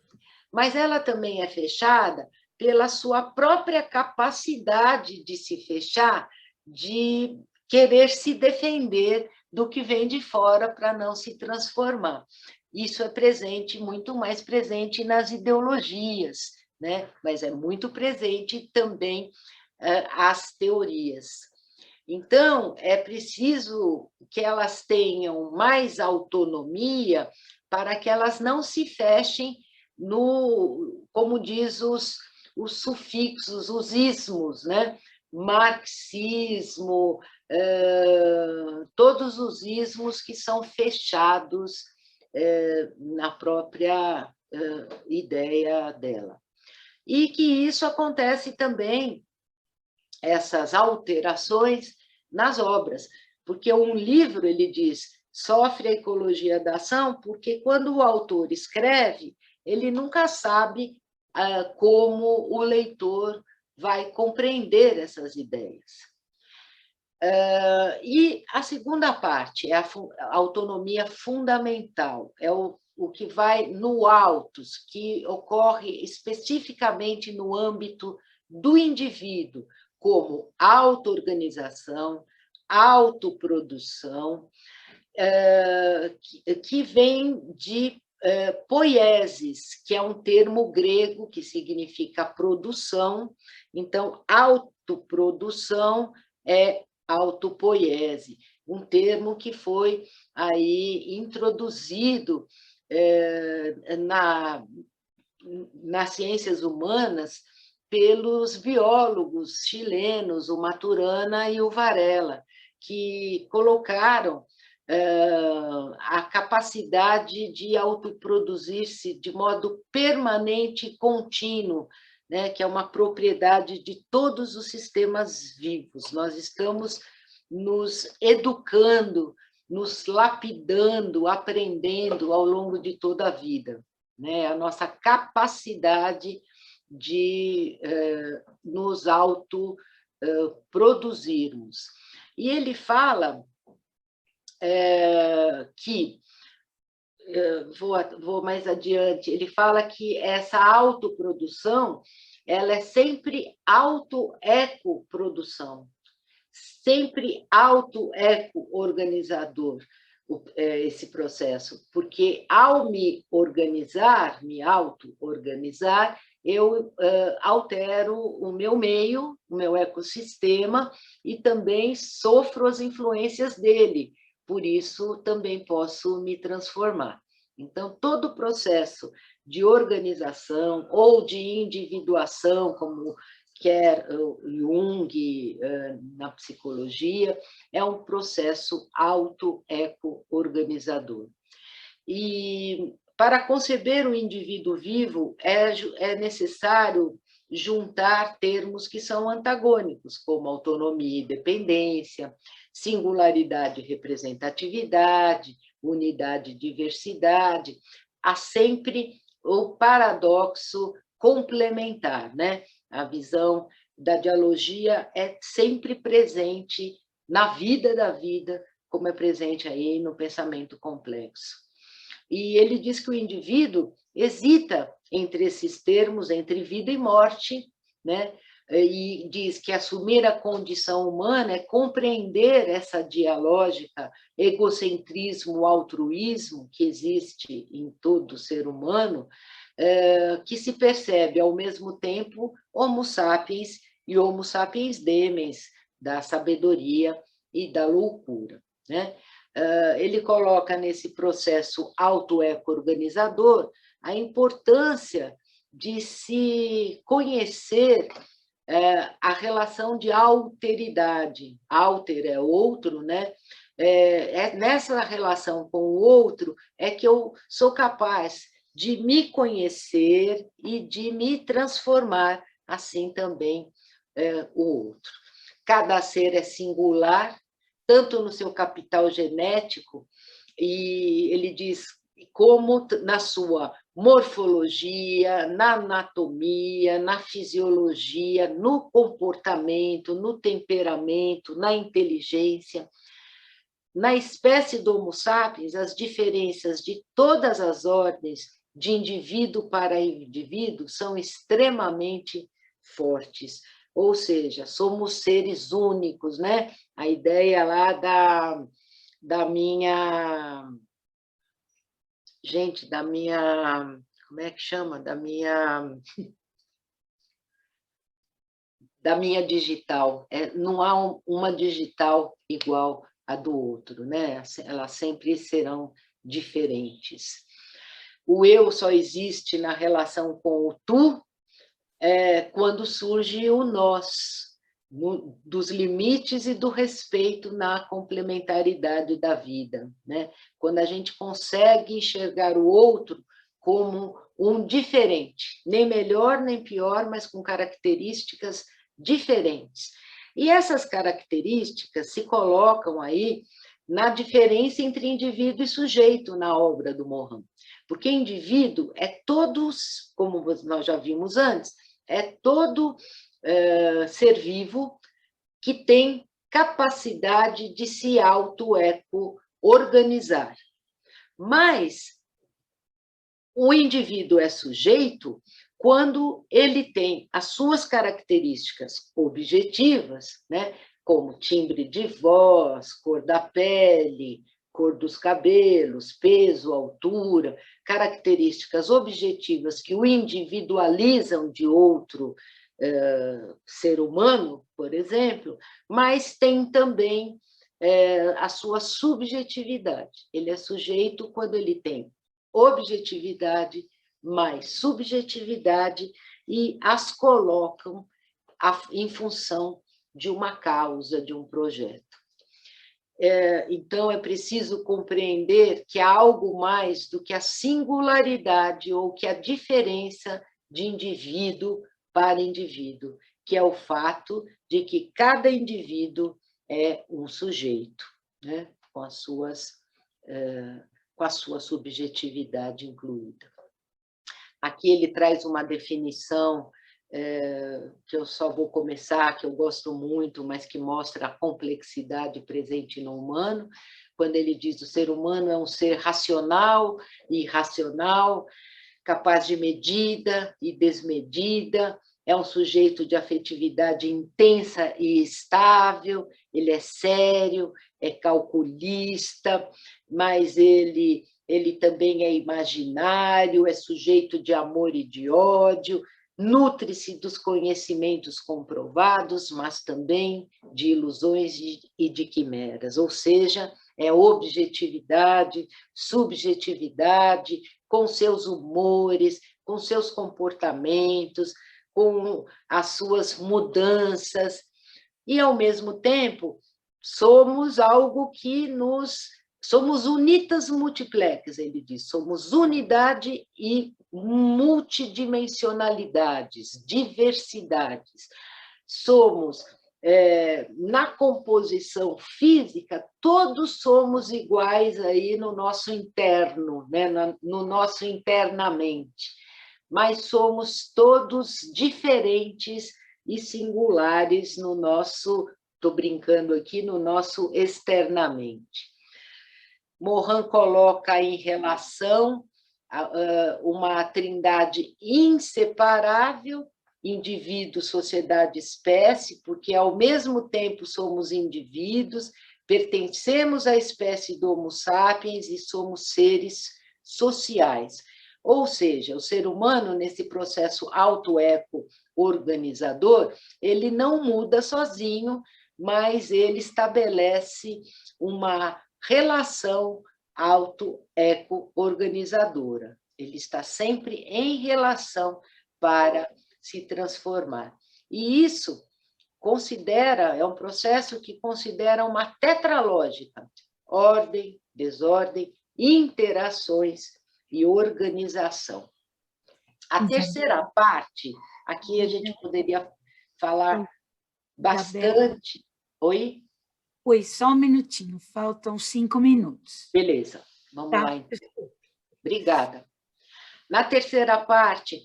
mas ela também é fechada pela sua própria capacidade de se fechar, de querer se defender do que vem de fora para não se transformar. Isso é presente, muito mais presente nas ideologias, né? Mas é muito presente também as teorias. Então, é preciso que elas tenham mais autonomia para que elas não se fechem no, como diz os sufixos, os ismos, né? Marxismo, todos os ismos que são fechados na própria ideia dela. E que isso acontece também, essas alterações, nas obras, porque um livro, ele diz, sofre a ecologia da ação, porque quando o autor escreve, ele nunca sabe como o leitor vai compreender essas ideias. E a segunda parte é a autonomia fundamental, é o que vai no autos, que ocorre especificamente no âmbito do indivíduo, como auto-organização, autoprodução, que vem de poiesis, que é um termo grego que significa produção. Então, autoprodução é autopoiese, um termo que foi aí introduzido nas ciências humanas pelos biólogos chilenos, o Maturana e o Varela, que colocaram a capacidade de autoproduzir-se de modo permanente e contínuo, né, que é uma propriedade de todos os sistemas vivos. Nós estamos nos educando, nos lapidando, aprendendo ao longo de toda a vida, né? A nossa capacidade de nos autoproduzirmos. E ele fala que, vou mais adiante, ele fala que essa autoprodução ela é sempre auto-ecoprodução, sempre auto-eco-organizador, esse processo, porque ao me organizar, me auto-organizar, eu altero o meu meio, o meu ecossistema, e também sofro as influências dele, por isso também posso me transformar. Então, todo o processo de organização ou de individuação, como quer Jung na psicologia, é um processo auto-eco-organizador. E para conceber o indivíduo vivo é necessário juntar termos que são antagônicos, como autonomia e dependência, singularidade e representatividade, unidade e diversidade. Há sempre o paradoxo complementar, né? A visão da dialogia é sempre presente na vida da vida, como é presente aí no pensamento complexo. E ele diz que o indivíduo hesita entre esses termos, entre vida e morte, né? E diz que assumir a condição humana é compreender essa dialógica egocentrismo-altruísmo que existe em todo ser humano, que se percebe ao mesmo tempo Homo sapiens e Homo sapiens demens, da sabedoria e da loucura, né? Ele coloca nesse processo auto-eco-organizador a importância de se conhecer a relação de alteridade. Alter é outro, né? Nessa relação com o outro é que eu sou capaz de me conhecer e de me transformar, assim também o outro. Cada ser é singular, tanto no seu capital genético, e ele diz como na sua morfologia, na anatomia, na fisiologia, no comportamento, no temperamento, na inteligência. Na espécie do Homo sapiens, as diferenças de todas as ordens, de indivíduo para indivíduo, são extremamente fortes. Ou seja, somos seres únicos, né? A ideia lá da minha... Gente, da minha... Como é que chama? Da minha digital. Não há uma digital igual a do outro, né? Elas sempre serão diferentes. O eu só existe na relação com o tu quando surge o nós, dos limites e do respeito na complementaridade da vida, né? Quando a gente consegue enxergar o outro como um diferente, nem melhor nem pior, mas com características diferentes. E essas características se colocam aí na diferença entre indivíduo e sujeito na obra do Morin. Porque indivíduo é todos, como nós já vimos antes, é todo ser vivo que tem capacidade de se auto-eco-organizar. Mas o indivíduo é sujeito quando ele tem as suas características objetivas, né, como timbre de voz, cor da pele, cor dos cabelos, peso, altura, características objetivas que o individualizam de outro ser humano, por exemplo, mas tem também a sua subjetividade. Ele é sujeito quando ele tem objetividade mais subjetividade e as colocam em função de uma causa, de um projeto. Então, é preciso compreender que há algo mais do que a singularidade ou que a diferença de indivíduo para indivíduo, que é o fato de que cada indivíduo é um sujeito, né? com a sua subjetividade incluída. Aqui ele traz uma definição que eu só vou começar, que eu gosto muito, mas que mostra a complexidade presente no humano, quando ele diz que o ser humano é um ser racional e irracional, capaz de medida e desmedida, é um sujeito de afetividade intensa e estável, ele é sério, é calculista, mas ele também é imaginário, é sujeito de amor e de ódio, nutre-se dos conhecimentos comprovados, mas também de ilusões e de quimeras, ou seja, é objetividade, subjetividade, com seus humores, com seus comportamentos, com as suas mudanças, e, ao mesmo tempo, somos algo que somos unitas multiplex, ele diz, somos unidade e multidimensionalidades, diversidades. Somos, na composição física, todos somos iguais aí no nosso interno, né? No nosso internamente, mas somos todos diferentes e singulares no nosso, estou brincando aqui, no nosso externamente. Morin coloca em relação uma trindade inseparável, indivíduo, sociedade, espécie, porque ao mesmo tempo somos indivíduos, pertencemos à espécie do Homo sapiens e somos seres sociais. Ou seja, o ser humano, nesse processo auto-eco-organizador, ele não muda sozinho, mas ele estabelece uma relação auto-eco-organizadora. Ele está sempre em relação para se transformar. E isso é um processo que considera uma tetralógica: ordem, desordem, interações e organização. A terceira parte, aqui a gente poderia falar bastante. Oi? Oi, só um minutinho, faltam 5 minutos. Beleza, vamos lá. Então. Obrigada. Na terceira parte,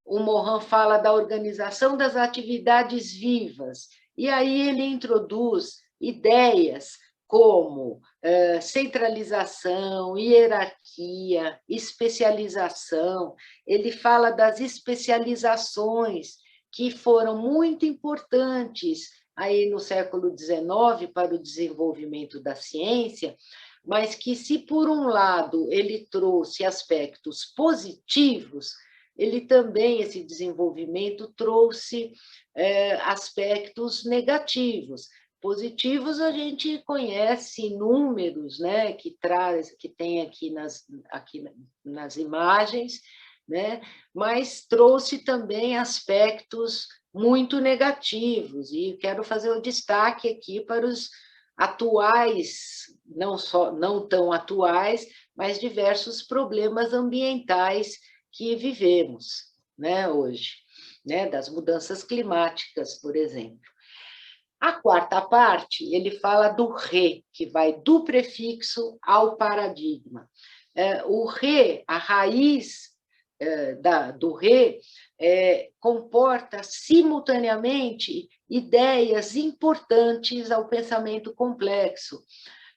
o Morin fala da organização das atividades vivas, e aí ele introduz ideias como centralização, hierarquia, especialização. Ele fala das especializações que foram muito importantes aí no século XIX para o desenvolvimento da ciência, mas que, se por um lado ele trouxe aspectos positivos, ele também, esse desenvolvimento, trouxe aspectos negativos. Positivos a gente conhece inúmeros, né, que tem aqui nas imagens, né, mas trouxe também aspectos muito negativos, e quero fazer o destaque aqui para os atuais, não tão atuais, mas diversos problemas ambientais que vivemos, né, hoje, né, das mudanças climáticas, por exemplo. A quarta parte, ele fala do re, que vai do prefixo ao paradigma. O re, a raiz do re, comporta simultaneamente ideias importantes ao pensamento complexo,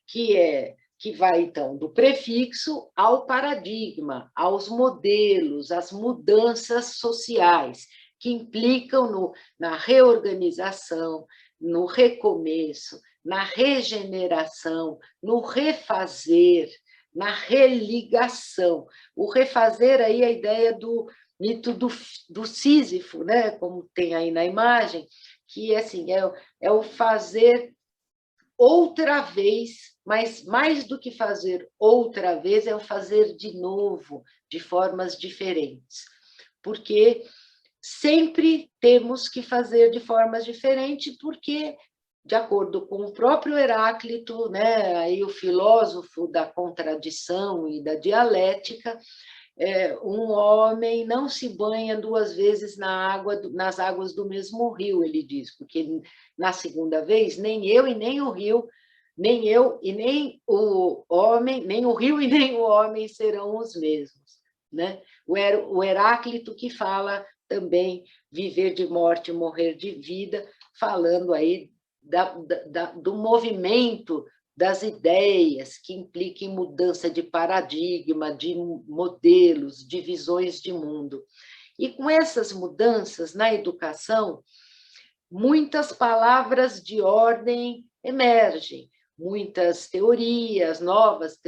que vai, então, do prefixo ao paradigma, aos modelos, às mudanças sociais, que implicam na reorganização, no recomeço, na regeneração, no refazer, na religação. O refazer, aí, a ideia do mito do Sísifo, né? Como tem aí na imagem, que assim, é o fazer outra vez, mas mais do que fazer outra vez, é o fazer de novo, de formas diferentes. Porque sempre temos que fazer de formas diferentes, porque, de acordo com o próprio Heráclito, né, aí o filósofo da contradição e da dialética, um homem não se banha duas vezes nas águas do mesmo rio, ele diz, porque na segunda vez, nem eu e nem o rio, nem eu e nem o homem, nem o rio e nem o homem serão os mesmos, né? O Heráclito que fala também viver de morte, morrer de vida, falando aí do movimento das ideias, que impliquem mudança de paradigma, de modelos, de visões de mundo. E com essas mudanças na educação, muitas palavras de ordem emergem, muitas teorias, novas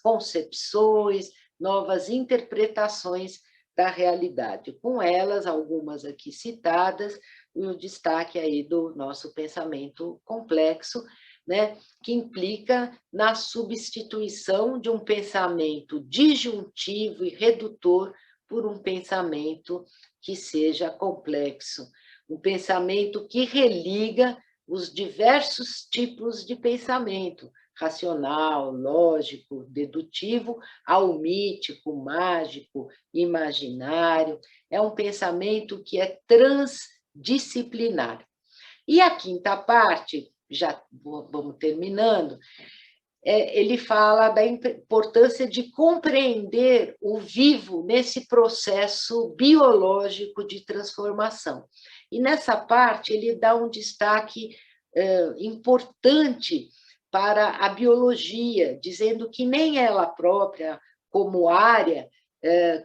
concepções, novas interpretações da realidade. Com elas, algumas aqui citadas, e o destaque aí do nosso pensamento complexo, né, que implica na substituição de um pensamento disjuntivo e redutor por um pensamento que seja complexo, um pensamento que religa os diversos tipos de pensamento, racional, lógico, dedutivo, ao mítico, mágico, imaginário. É um pensamento que é transdisciplinar. E a quinta parte, já vamos terminando, ele fala da importância de compreender o vivo nesse processo biológico de transformação. E nessa parte ele dá um destaque importante para a biologia, dizendo que nem ela própria, como área,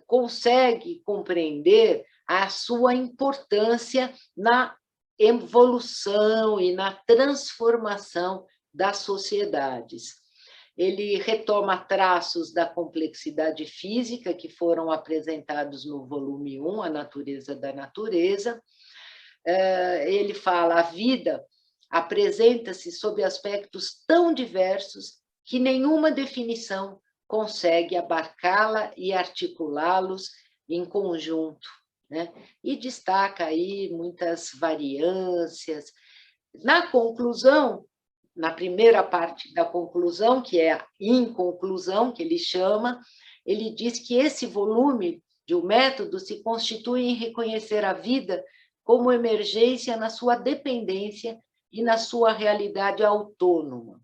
consegue compreender a sua importância na evolução e na transformação das sociedades. Ele retoma traços da complexidade física que foram apresentados no volume 1, A Natureza da Natureza. Ele fala: a vida apresenta-se sob aspectos tão diversos que nenhuma definição consegue abarcá-la e articulá-los em conjunto, né? E destaca aí muitas variâncias. Na conclusão, na primeira parte da conclusão, que é a inconclusão, que ele chama, ele diz que esse volume de um método se constitui em reconhecer a vida como emergência na sua dependência e na sua realidade autônoma.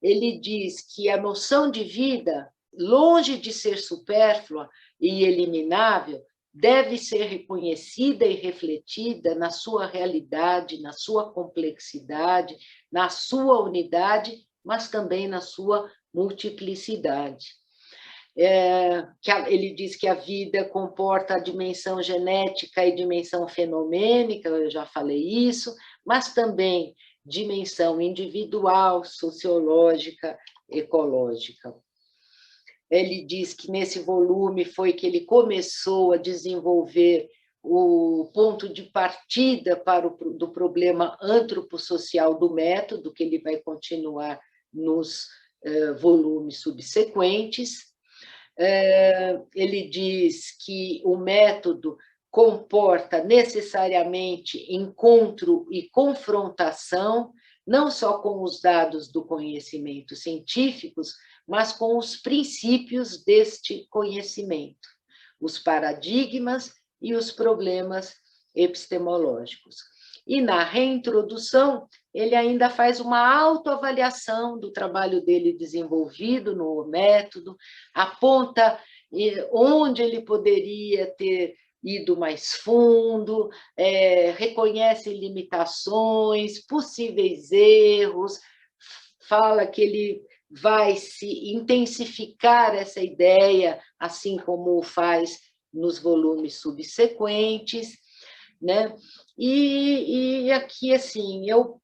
Ele diz que a noção de vida, longe de ser supérflua e eliminável, deve ser reconhecida e refletida na sua realidade, na sua complexidade, na sua unidade, mas também na sua multiplicidade. Ele diz que a vida comporta a dimensão genética e dimensão fenomênica, eu já falei isso, mas também dimensão individual, sociológica, ecológica. Ele diz que nesse volume foi que ele começou a desenvolver o ponto de partida do problema antropossocial do método, que ele vai continuar nos volumes subsequentes. Ele diz que o método comporta necessariamente encontro e confrontação, não só com os dados do conhecimento científicos, mas com os princípios deste conhecimento, os paradigmas e os problemas epistemológicos. E na reintrodução, ele ainda faz uma autoavaliação do trabalho dele desenvolvido no método, aponta onde ele poderia ter ido mais fundo, reconhece limitações, possíveis erros, fala que ele vai se intensificar essa ideia, assim como faz nos volumes subsequentes, né? E aqui, assim, eu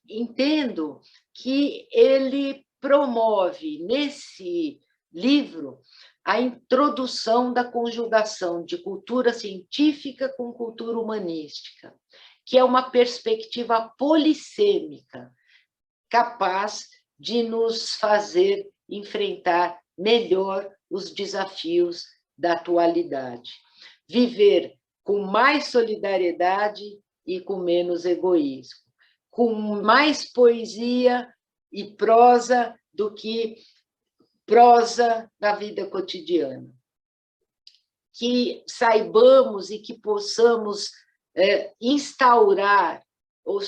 entendo que ele promove, nesse livro, a introdução da conjugação de cultura científica com cultura humanística, que é uma perspectiva polissêmica, capaz de nos fazer enfrentar melhor os desafios da atualidade. Viver com mais solidariedade e com menos egoísmo, com mais poesia e prosa do que prosa da vida cotidiana. Que saibamos e que possamos instaurar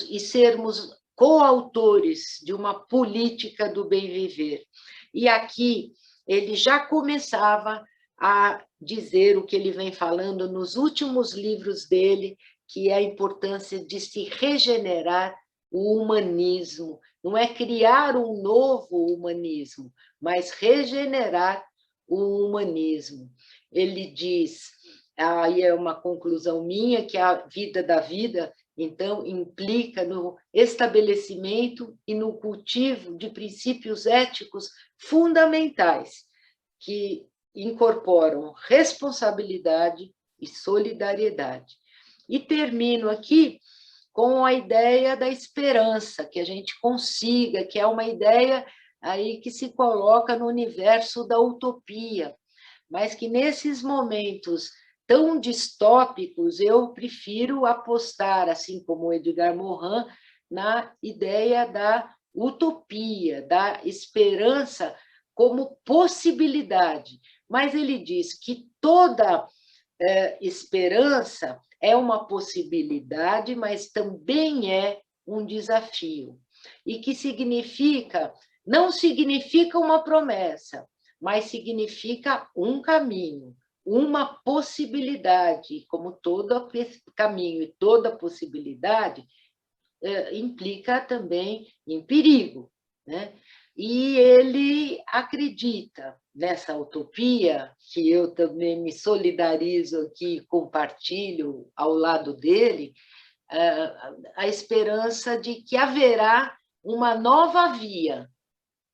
e sermos coautores de uma política do bem viver. E aqui ele já começava a dizer o que ele vem falando nos últimos livros dele, que é a importância de se regenerar o humanismo. Não é criar um novo humanismo, mas regenerar o humanismo. Ele diz, aí é uma conclusão minha, que a vida da vida, então, implica no estabelecimento e no cultivo de princípios éticos fundamentais, que incorporam responsabilidade e solidariedade. E termino aqui com a ideia da esperança, que a gente consiga, que é uma ideia aí que se coloca no universo da utopia, mas que nesses momentos tão distópicos, eu prefiro apostar, assim como o Edgar Morin, na ideia da utopia, da esperança como possibilidade. Mas ele diz que toda esperança é uma possibilidade, mas também é um desafio. E que significa, não significa uma promessa, mas significa um caminho, uma possibilidade, como todo caminho e toda possibilidade implica também em perigo, né? E ele acredita nessa utopia, que eu também me solidarizo aqui, compartilho ao lado dele, a esperança de que haverá uma nova via,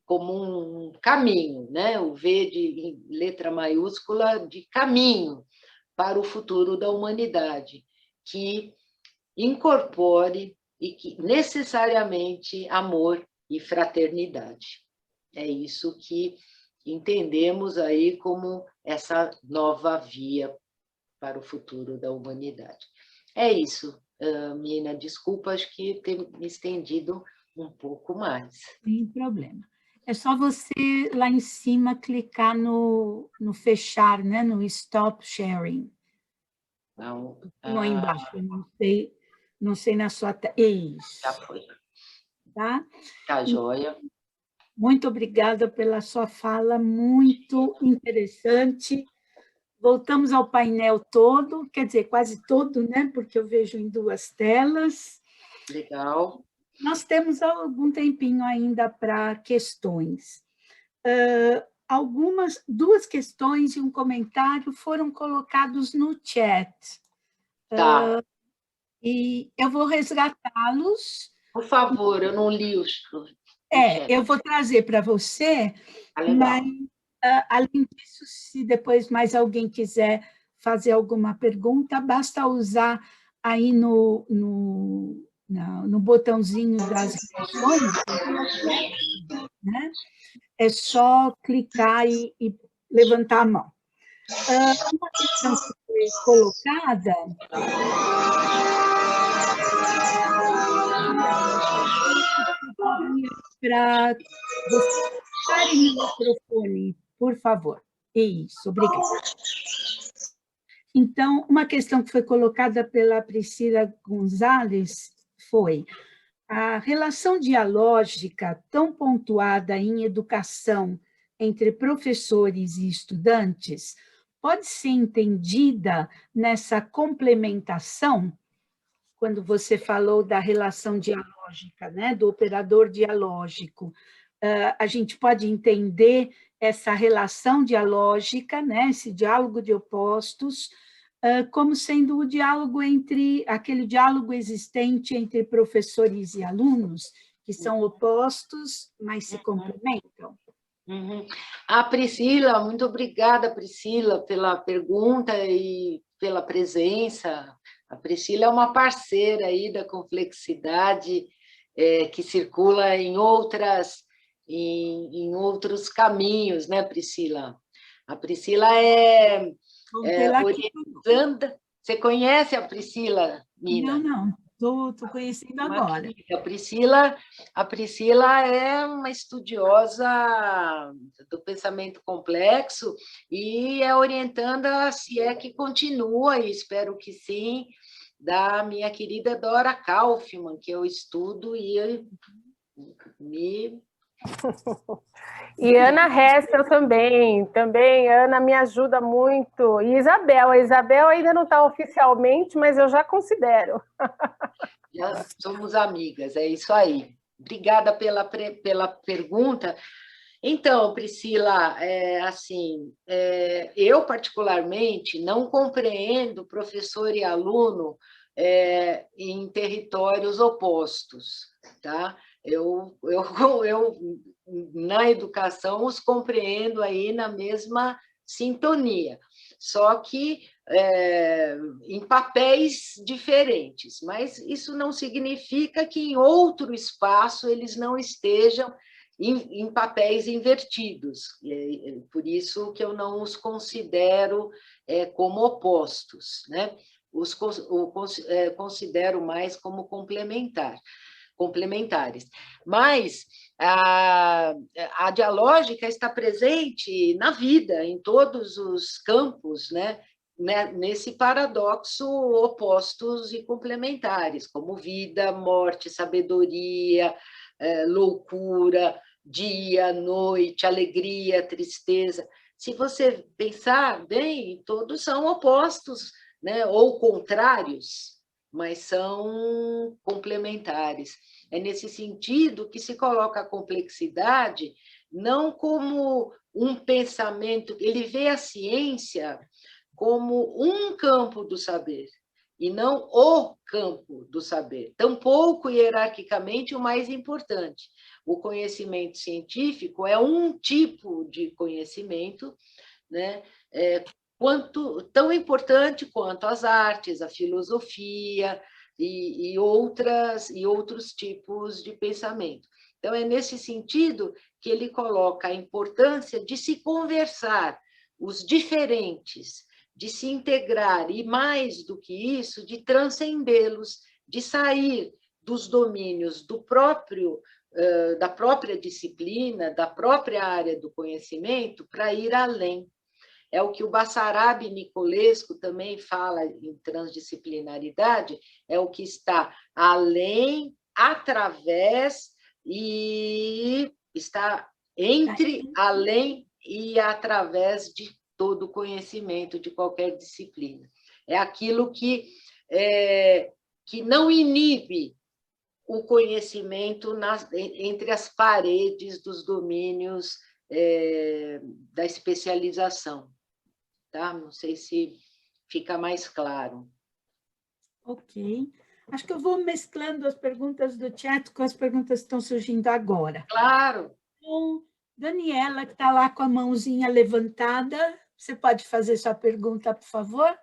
como um caminho, né? O V em letra maiúscula de caminho para o futuro da humanidade, que incorpore e que necessariamente amor e fraternidade. É isso que entendemos aí como essa nova via para o futuro da humanidade. É isso, Mina, desculpa, acho que ter me estendido um pouco mais. Sem problema. É só você, lá em cima, clicar no fechar, né? No stop sharing. Não, Não, aí embaixo, não sei na sua... Isso. já foi. Tá? Tá joia. Muito obrigada pela sua fala, muito interessante. Voltamos ao painel todo, quer dizer, quase todo, né? Porque eu vejo em duas telas. Legal. Nós temos algum tempinho ainda para questões. Duas questões e um comentário foram colocados no chat. Tá. E eu vou resgatá-los. Por favor, eu não li os... Eu vou trazer para você, mas, além disso, se depois mais alguém quiser fazer alguma pergunta, basta usar aí no botãozinho das reações, né? É só clicar e levantar a mão. Uma questão que foi colocada... Para você fecharem o microfone, por favor. Isso, obrigada. Então, uma questão que foi colocada pela Priscila Gonzalez foi: a relação dialógica tão pontuada em educação entre professores e estudantes pode ser entendida nessa complementação, quando você falou da relação dialógica, né, do operador dialógico. A gente pode entender essa relação dialógica, né, esse diálogo de opostos, como sendo o diálogo aquele diálogo existente entre professores e alunos, que são opostos, mas se complementam. Uhum. A Priscila, muito obrigada, Priscila, pela pergunta e pela presença. A Priscila é uma parceira aí da complexidade, que circula em outros caminhos, né, Priscila? A Priscila é orientanda. Você conhece a Priscila, Nina? Não, estou conhecendo agora. A Priscila é uma estudiosa do pensamento complexo e é orientanda, se é que continua, e espero que sim, da minha querida Dora Kaufmann, que eu estudo e me... E Ana Hessel também, Ana me ajuda muito. E Isabel, a Isabel ainda não está oficialmente, mas eu já considero. Já somos amigas, é isso aí. Obrigada pela pergunta. Então, Priscila, eu particularmente não compreendo professor e aluno em territórios opostos, tá? Eu, na educação, os compreendo aí na mesma sintonia, só que em papéis diferentes, mas isso não significa que em outro espaço eles não estejam em papéis invertidos, por isso que eu não os considero como opostos, né? Considero mais como complementares. Mas a dialógica está presente na vida, em todos os campos, né? Nesse paradoxo opostos e complementares, como vida, morte, sabedoria, loucura, dia, noite, alegria, tristeza. Se você pensar bem, todos são opostos, né? Ou contrários, mas são complementares. É nesse sentido que se coloca a complexidade não como um pensamento, ele vê a ciência como um campo do saber, e não o campo do saber, tampouco hierarquicamente o mais importante. O conhecimento científico é um tipo de conhecimento, né? Tão importante quanto as artes, a filosofia e outros tipos de pensamento. Então, é nesse sentido que ele coloca a importância de se conversar os diferentes, de se integrar, e mais do que isso, de transcendê-los, de sair dos domínios da própria disciplina, da própria área do conhecimento, para ir além. É o que o Basarab Nicolescu também fala em transdisciplinaridade, é o que está além, através, e está entre, além e através de todo o conhecimento de qualquer disciplina. É aquilo que não inibe o conhecimento entre as paredes dos domínios da especialização. Tá? Não sei se fica mais claro. Ok. Acho que eu vou mesclando as perguntas do chat com as perguntas que estão surgindo agora. Claro. Então, Daniela, que está lá com a mãozinha levantada, você pode fazer sua pergunta, por favor?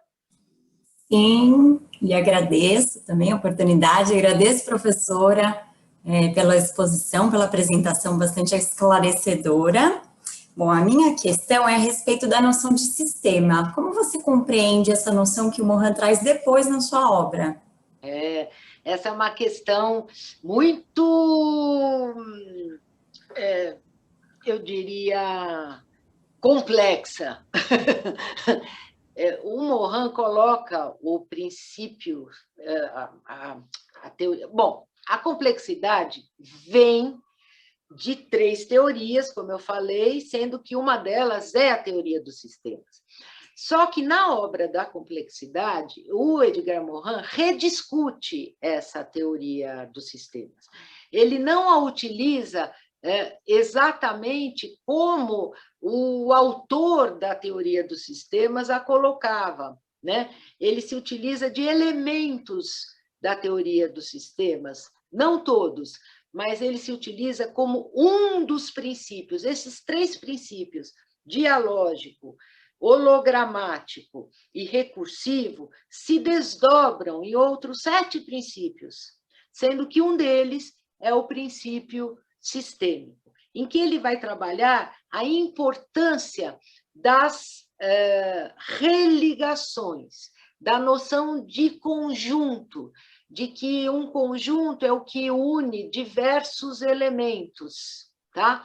Sim, e agradeço também a oportunidade, agradeço, professora, pela exposição, pela apresentação bastante esclarecedora. Bom, a minha questão é a respeito da noção de sistema. Como você compreende essa noção que o Morin traz depois na sua obra? Essa é uma questão muito, eu diria, complexa. O Morin coloca o princípio, a teoria... Bom, a complexidade vem de 3 teorias, como eu falei, sendo que uma delas é a teoria dos sistemas. Só que na obra da complexidade, o Edgar Morin rediscute essa teoria dos sistemas. Ele não a utiliza exatamente como o autor da teoria dos sistemas a colocava, né? Ele se utiliza de elementos da teoria dos sistemas, não todos, mas ele se utiliza como um dos princípios. Esses 3 princípios, dialógico, hologramático e recursivo, se desdobram em outros 7 princípios, sendo que um deles é o princípio sistêmico, em que ele vai trabalhar a importância das religações, da noção de conjunto, de que um conjunto é o que une diversos elementos, tá?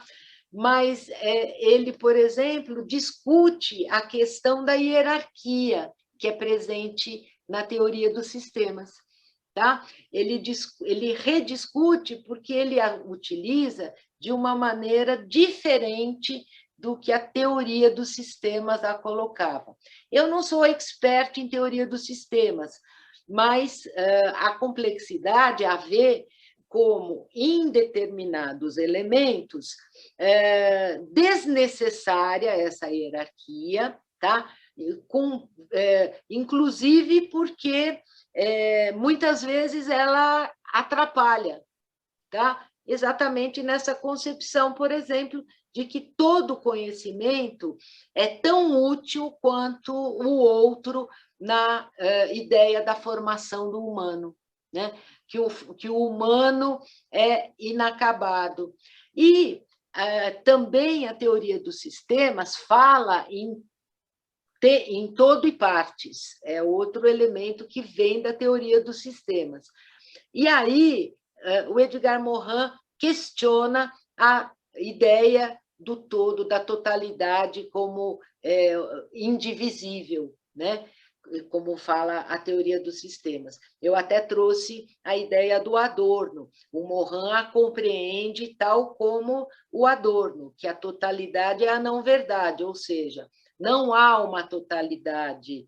Mas ele, por exemplo, discute a questão da hierarquia, que é presente na teoria dos sistemas. Tá? Ele rediscute porque ele a utiliza de uma maneira diferente do que a teoria dos sistemas a colocava. Eu não sou expert em teoria dos sistemas, mas a complexidade a ver como, em determinados elementos, desnecessária essa hierarquia, tá? Inclusive porque muitas vezes ela atrapalha, tá? Exatamente nessa concepção, por exemplo, de que todo conhecimento é tão útil quanto o outro na ideia da formação do humano, né? Que o humano é inacabado. E também a teoria dos sistemas fala em todo e partes, é outro elemento que vem da teoria dos sistemas. E aí, o Edgar Morin questiona a ideia do todo, da totalidade como indivisível, né? Como fala a teoria dos sistemas. Eu até trouxe a ideia do Adorno. O Morin a compreende tal como o Adorno, que a totalidade é a não-verdade, ou seja, não há uma totalidade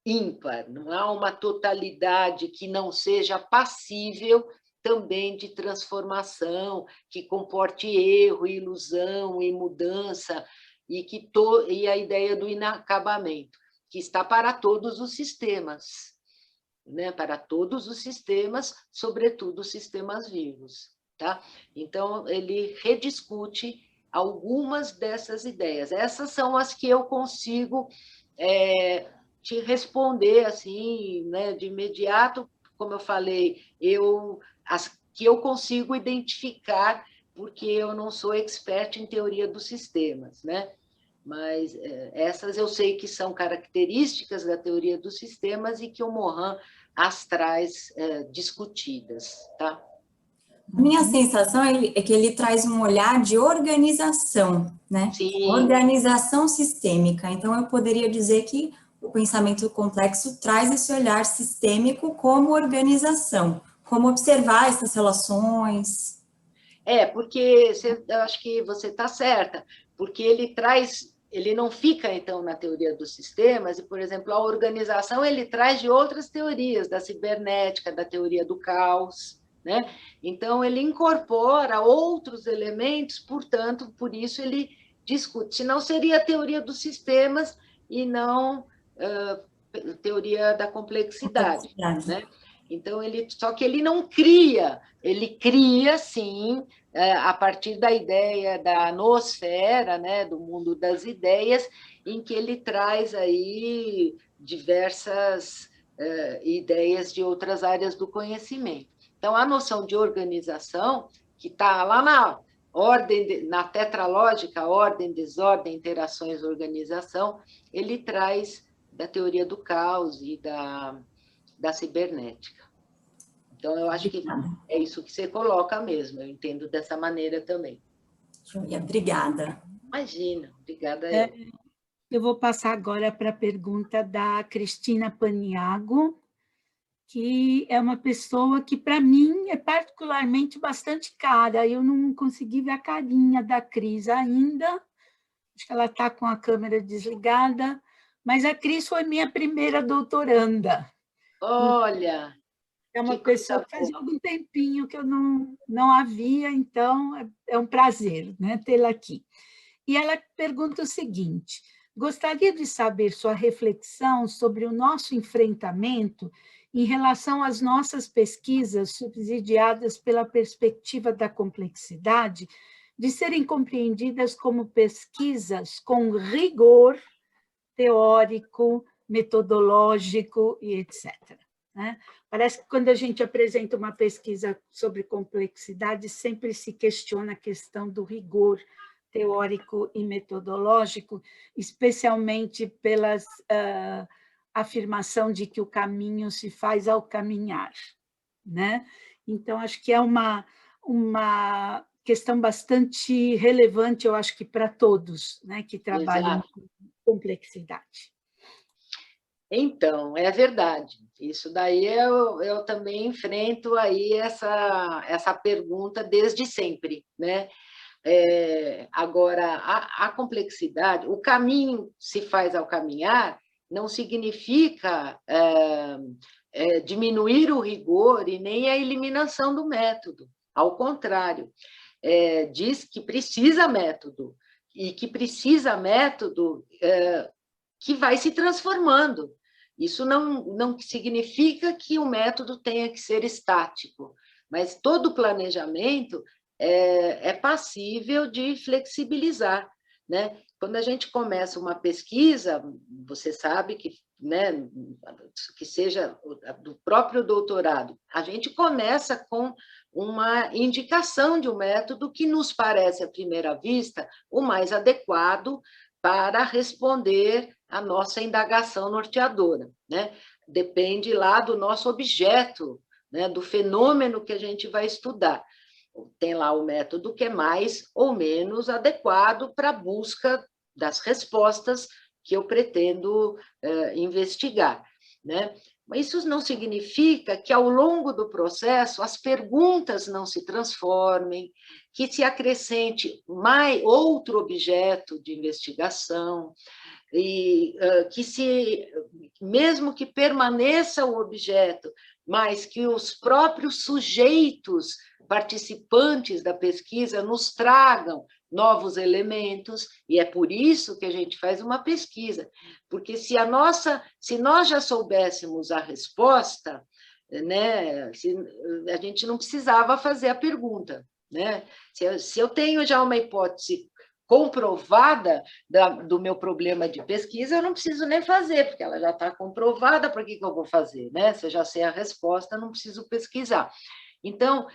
ímpar, não há uma totalidade que não seja passível também de transformação, que comporte erro, ilusão e mudança, e a ideia do inacabamento, que está para todos os sistemas, né? Para todos os sistemas, sobretudo os sistemas vivos. Tá? Então, ele rediscute algumas dessas ideias. Essas são as que eu consigo te responder assim, né, de imediato, como eu falei, as que eu consigo identificar, porque eu não sou expert em teoria dos sistemas, né? Mas essas eu sei que são características da teoria dos sistemas e que o Morin as traz discutidas, tá? A minha sensação é que ele traz um olhar de organização, né? Sim. Organização sistêmica. Então, eu poderia dizer que o pensamento complexo traz esse olhar sistêmico como organização, como observar essas relações. Porque eu acho que você está certa, porque ele não fica, então, na teoria dos sistemas, e, por exemplo, a organização ele traz de outras teorias, da cibernética, da teoria do caos, né? Então, ele incorpora outros elementos, portanto, por isso ele discute. Senão, seria a teoria dos sistemas e não teoria da complexidade. Né? Então, só que ele não cria, ele cria, sim, a partir da ideia da noosfera, né, do mundo das ideias, em que ele traz aí diversas ideias de outras áreas do conhecimento. Então, a noção de organização, que está lá na ordem, na tetralógica, ordem, desordem, interações, organização, ele traz da teoria do caos e da cibernética. Então, eu acho que é isso que você coloca mesmo, eu entendo dessa maneira também. Obrigada. Imagina, obrigada. Eu vou passar agora para a pergunta da Cristina Paniago. que é uma pessoa que, para mim, é particularmente bastante cara. Eu não consegui ver a carinha da Cris ainda, acho que ela está com a câmera desligada, mas a Cris foi minha primeira doutoranda. Olha, é uma que pessoa coisa que faz boa. algum tempinho que eu não a via, então é um prazer, né, tê-la aqui. E ela pergunta o seguinte: gostaria de saber sua reflexão sobre o nosso enfrentamento em relação às nossas pesquisas subsidiadas pela perspectiva da complexidade, de serem compreendidas como pesquisas com rigor teórico, metodológico e etc. Né? Parece que quando a gente apresenta uma pesquisa sobre complexidade, sempre se questiona a questão do rigor teórico e metodológico, especialmente pela afirmação de que o caminho se faz ao caminhar. Né? Então, acho que é uma questão bastante relevante, eu acho que para todos, né, que trabalham Exato. com complexidade. Então, é verdade. Isso daí eu também enfrento aí essa pergunta desde sempre, né? Agora, a complexidade, o caminho se faz ao caminhar, não significa diminuir o rigor e nem a eliminação do método. Ao contrário, diz que precisa método, e que precisa método que vai se transformando. Isso não significa que o método tenha que ser estático, mas todo planejamento é passível de flexibilizar, né? Quando a gente começa uma pesquisa, você sabe que, né, que seja do próprio doutorado, a gente começa com uma indicação de um método que nos parece, à primeira vista, o mais adequado para responder à nossa indagação norteadora, né? Depende lá do nosso objeto, né, do fenômeno que a gente vai estudar. Tem lá o método que é mais ou menos adequado para a busca das respostas que eu pretendo investigar, né? Mas isso não significa que, ao longo do processo, as perguntas não se transformem, que se acrescente outro objeto de investigação, e que mesmo que permaneça o objeto, mas que os próprios sujeitos participantes da pesquisa nos tragam novos elementos, e é por isso que a gente faz uma pesquisa, porque se nós já soubéssemos a resposta, né, a gente não precisava fazer a pergunta, né? Se eu tenho já uma hipótese comprovada do meu problema de pesquisa, eu não preciso nem fazer, porque ela já está comprovada, para que eu vou fazer, né? Se eu já sei a resposta, não preciso pesquisar. Então,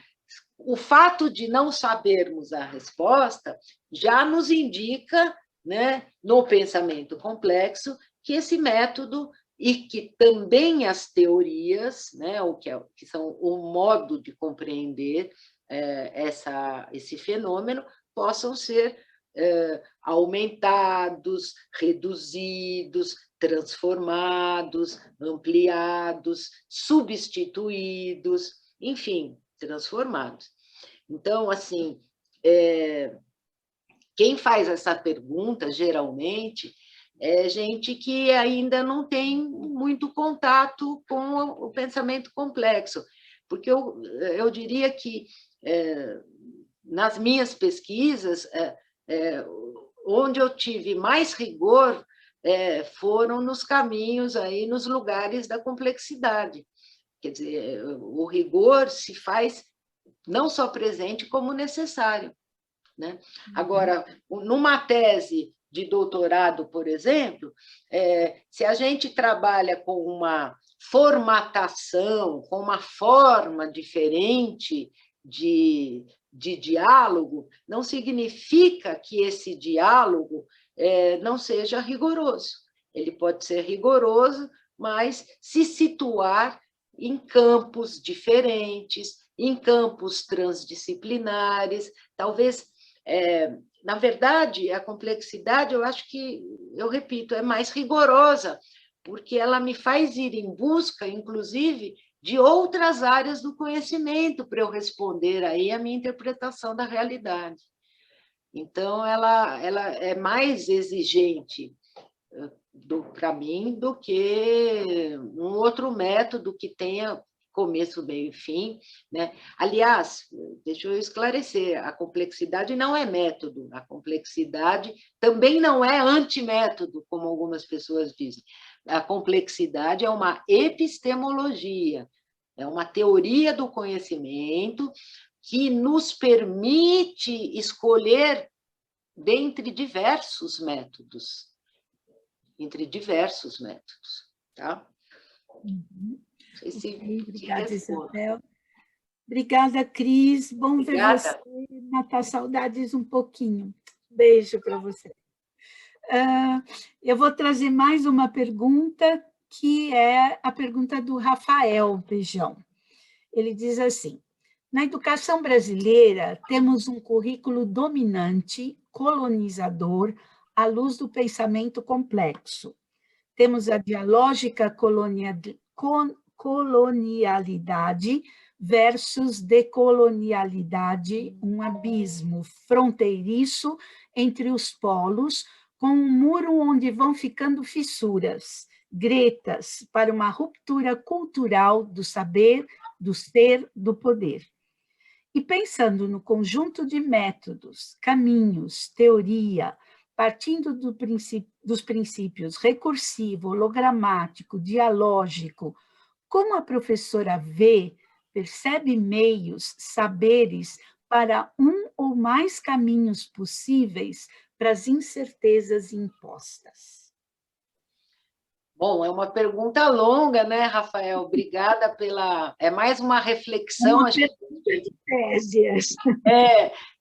o fato de não sabermos a resposta já nos indica, né, no pensamento complexo, que esse método e que também as teorias, né, que são o modo de compreender esse fenômeno, possam ser aumentados, reduzidos, transformados, ampliados, substituídos, enfim, transformados. Então, assim, quem faz essa pergunta, geralmente, é gente que ainda não tem muito contato com o pensamento complexo, porque eu diria que, nas minhas pesquisas, onde eu tive mais rigor foram nos caminhos, aí, nos lugares da complexidade. Quer dizer, o rigor se faz não só presente, como necessário, né? Agora, numa tese de doutorado, por exemplo, se a gente trabalha com uma formatação, com uma forma diferente de diálogo, não significa que esse diálogo não seja rigoroso. Ele pode ser rigoroso, mas se situar em campos diferentes, em campos transdisciplinares, talvez, na verdade, a complexidade, eu acho que, eu repito, é mais rigorosa, porque ela me faz ir em busca, inclusive, de outras áreas do conhecimento para eu responder aí a minha interpretação da realidade. Então, ela é mais exigente para mim do que um outro método que tenha começo, meio e fim, né? Aliás, deixa eu esclarecer, a complexidade não é método, a complexidade também não é antimétodo, como algumas pessoas dizem. A complexidade é uma epistemologia, é uma teoria do conhecimento que nos permite escolher dentre diversos métodos, tá? Uhum. Não sei se Obrigada, Isabel. Obrigada, Cris. Bom ver você, matar saudades um pouquinho. Beijo para você. Eu vou trazer mais uma pergunta, que é a pergunta do Rafael Beijão. Ele diz assim: na educação brasileira, temos um currículo dominante, colonizador, à luz do pensamento complexo. Temos a dialógica colonialidade versus decolonialidade, um abismo fronteiriço entre os polos, com um muro onde vão ficando fissuras, gretas, para uma ruptura cultural do saber, do ser, do poder. E pensando no conjunto de métodos, caminhos, teoria, partindo dos princípios recursivo, hologramático, dialógico, como a professora vê, percebe meios, saberes para um ou mais caminhos possíveis para as incertezas impostas? Bom, é uma pergunta longa, né, Rafael? Obrigada pela... É mais uma reflexão... Uma pergunta de tese.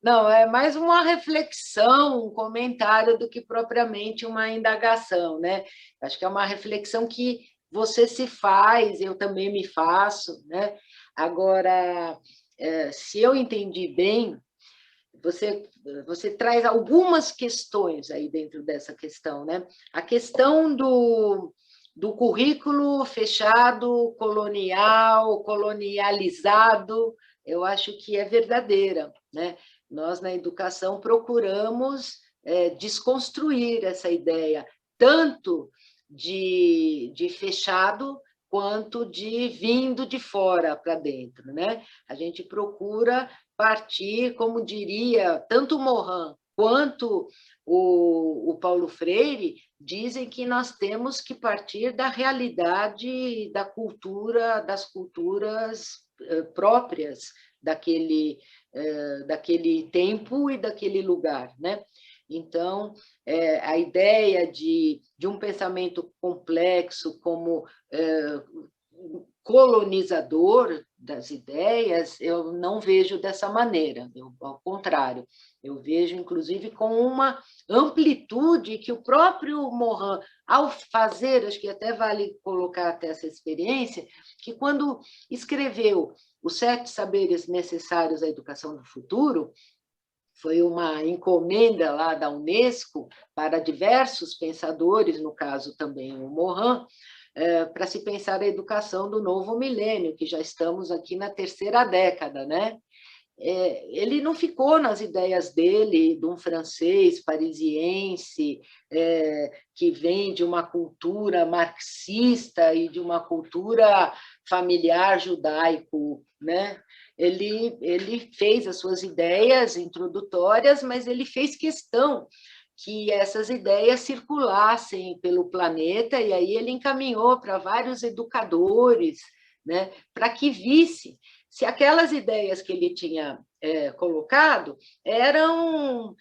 Não, é mais uma reflexão, um comentário do que propriamente uma indagação, né? Acho que é uma reflexão que você se faz, eu também me faço, né? Agora, se eu entendi bem, você traz algumas questões aí dentro dessa questão, né? A questão do currículo fechado, colonial, colonializado, eu acho que é verdadeira, né? Nós, na educação, procuramos desconstruir essa ideia, tanto de fechado, quanto de vindo de fora para dentro, né? A gente procura partir, como diria tanto Morin quanto o Paulo Freire, dizem que nós temos que partir da realidade da cultura, das culturas próprias daquele tempo e daquele lugar, né? Então, a ideia de um pensamento complexo como colonizador das ideias, eu não vejo dessa maneira, ao contrário, eu vejo, inclusive, com uma amplitude que o próprio Morin, ao fazer, acho que até vale colocar até essa experiência, que quando escreveu Os 7 Saberes Necessários à Educação do Futuro, foi uma encomenda lá da Unesco para diversos pensadores, no caso também o Morin, para se pensar a educação do novo milênio, que já estamos aqui na 3ª década, né? Ele não ficou nas ideias dele, de um francês parisiense, que vem de uma cultura marxista e de uma cultura familiar judaico, né? Ele fez as suas ideias introdutórias, mas ele fez questão que essas ideias circulassem pelo planeta, e aí ele encaminhou para vários educadores, né, para que visse se aquelas ideias que ele tinha colocado eram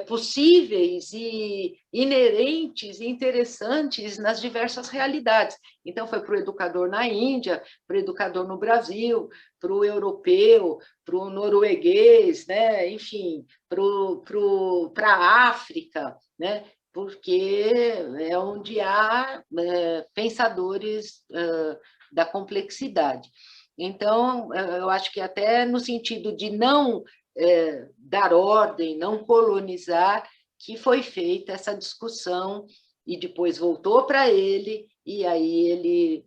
possíveis e inerentes e interessantes nas diversas realidades. Então, foi para o educador na Índia, para o educador no Brasil, para o europeu, para o norueguês, né? Enfim, para a África, né? Porque é onde há pensadores da complexidade. Então, eu acho que até no sentido de não dar ordem, não colonizar, que foi feita essa discussão e depois voltou para ele, e aí ele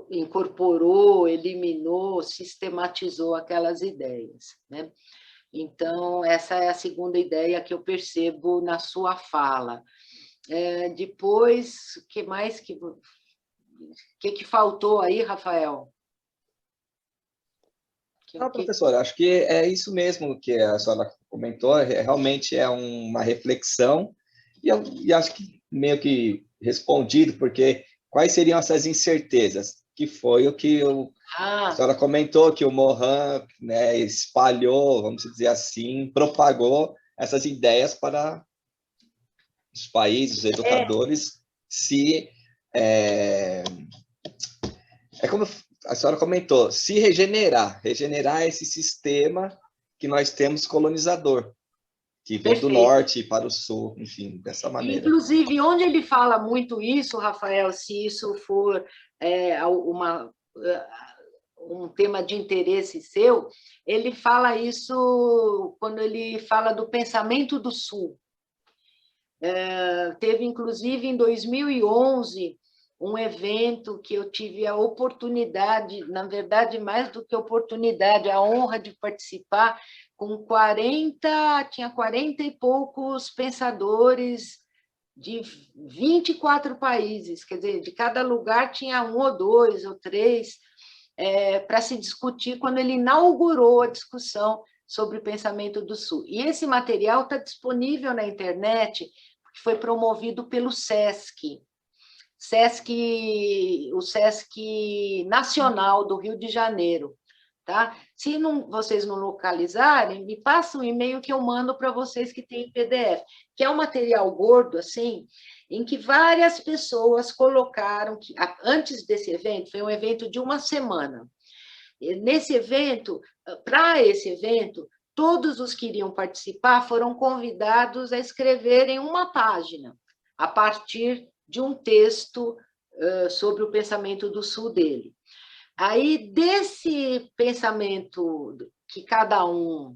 incorporou, eliminou, sistematizou aquelas ideias, né? Então, essa é a segunda ideia que eu percebo na sua fala. Depois, o que mais que faltou aí, Rafael? Não, professora, acho que é isso mesmo que a senhora comentou, realmente é uma reflexão, e acho que meio que respondido, porque quais seriam essas incertezas? Que foi o que a senhora comentou, que o Mohan, né, espalhou, vamos dizer assim, propagou essas ideias para os países, os educadores, é como a senhora comentou, se regenerar esse sistema que nós temos colonizador, que vem do norte para o sul, enfim, dessa maneira. Inclusive, onde ele fala muito isso, Rafael, se isso for um tema de interesse seu, ele fala isso quando ele fala do pensamento do sul. Teve, inclusive, em 2011, um evento que eu tive a oportunidade, na verdade, mais do que oportunidade, a honra de participar, tinha 40 e poucos pensadores de 24 países, quer dizer, de cada lugar tinha 1 ou 2 ou 3, para se discutir, quando ele inaugurou a discussão sobre o pensamento do Sul. E esse material está disponível na internet, porque foi promovido pelo SESC, o SESC Nacional do Rio de Janeiro. Tá? Se vocês não localizarem, me passem um e-mail que eu mando para vocês que tem PDF, que é um material gordo, assim, em que várias pessoas colocaram, antes desse evento, foi um evento de 1 semana. Nesse evento, para esse evento, todos os que iriam participar foram convidados a escreverem uma página, a partir de um texto sobre o pensamento do Sul dele. Aí, desse pensamento que cada um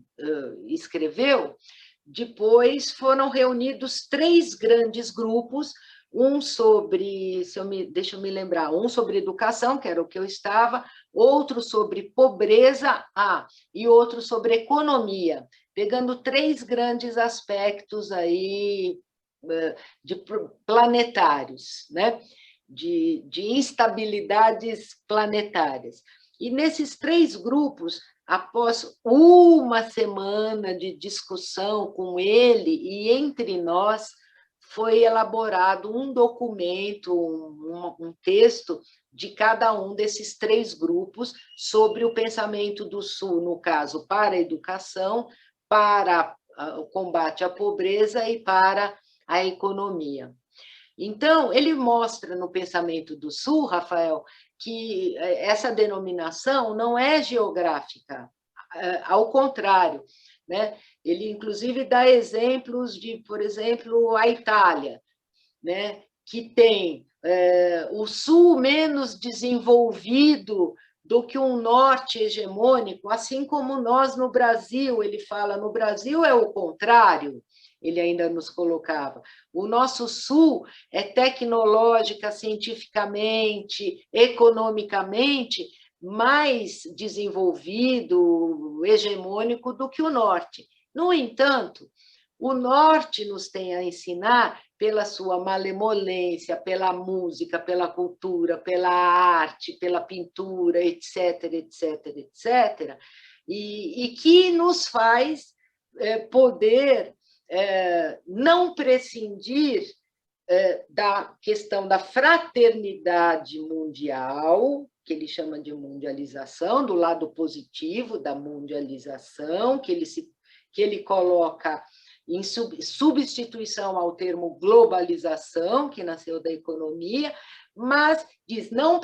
escreveu, depois foram reunidos 3 grandes grupos, um sobre, deixa eu me lembrar, um sobre educação, que era o que eu estava, outro sobre pobreza, e outro sobre economia, pegando 3 grandes aspectos aí planetários, né? De instabilidades planetárias. E nesses 3 grupos, após 1 semana de discussão com ele e entre nós, foi elaborado um documento, um texto de cada um desses 3 grupos sobre o pensamento do Sul, no caso, para a educação, para o combate à pobreza e para a economia. Então, ele mostra no pensamento do Sul, Rafael, que essa denominação não é geográfica, ao contrário, né? Ele, inclusive, dá exemplos de, por exemplo, a Itália, né? Que tem o Sul menos desenvolvido do que um Norte hegemônico, assim como nós no Brasil, ele fala, no Brasil é o contrário, ele ainda nos colocava. O nosso Sul é tecnológica, cientificamente, economicamente, mais desenvolvido, hegemônico do que o Norte. No entanto, o Norte nos tem a ensinar pela sua malemolência, pela música, pela cultura, pela arte, pela pintura, etc., etc., etc., e que nos faz poder não prescindir da questão da fraternidade mundial, que ele chama de mundialização, do lado positivo da mundialização, que ele coloca em substituição ao termo globalização, que nasceu da economia, mas diz, não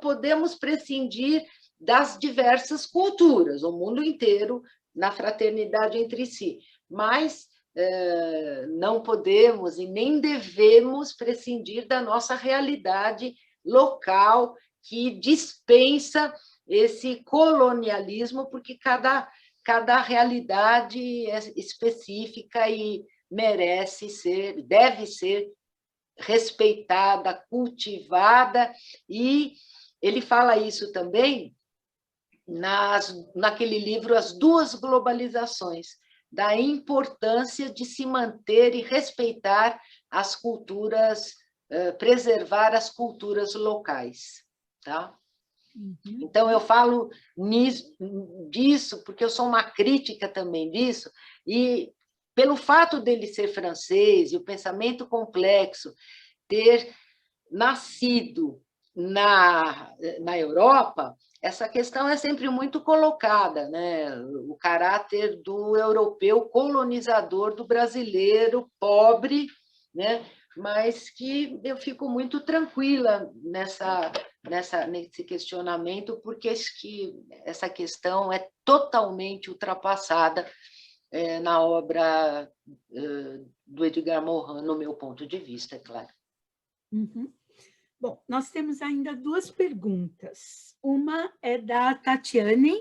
podemos prescindir das diversas culturas, o mundo inteiro na fraternidade entre si, mas não podemos e nem devemos prescindir da nossa realidade local, que dispensa esse colonialismo, porque cada realidade é específica e deve ser respeitada, cultivada e Ele fala isso também naquele livro As Duas Globalizações, da importância de se manter e respeitar as culturas, preservar as culturas locais. Tá? Então, eu falo disso porque eu sou uma crítica também disso, e pelo fato dele ser francês e o pensamento complexo ter nascido na Europa, essa questão é sempre muito colocada, né? O caráter do europeu colonizador, do brasileiro pobre, né? Mas que eu fico muito tranquila nesse questionamento, porque essa questão é totalmente ultrapassada na obra do Edgar Morin, no meu ponto de vista, é claro. Uhum. Bom, nós temos ainda 2 perguntas. Uma é da Tatiane,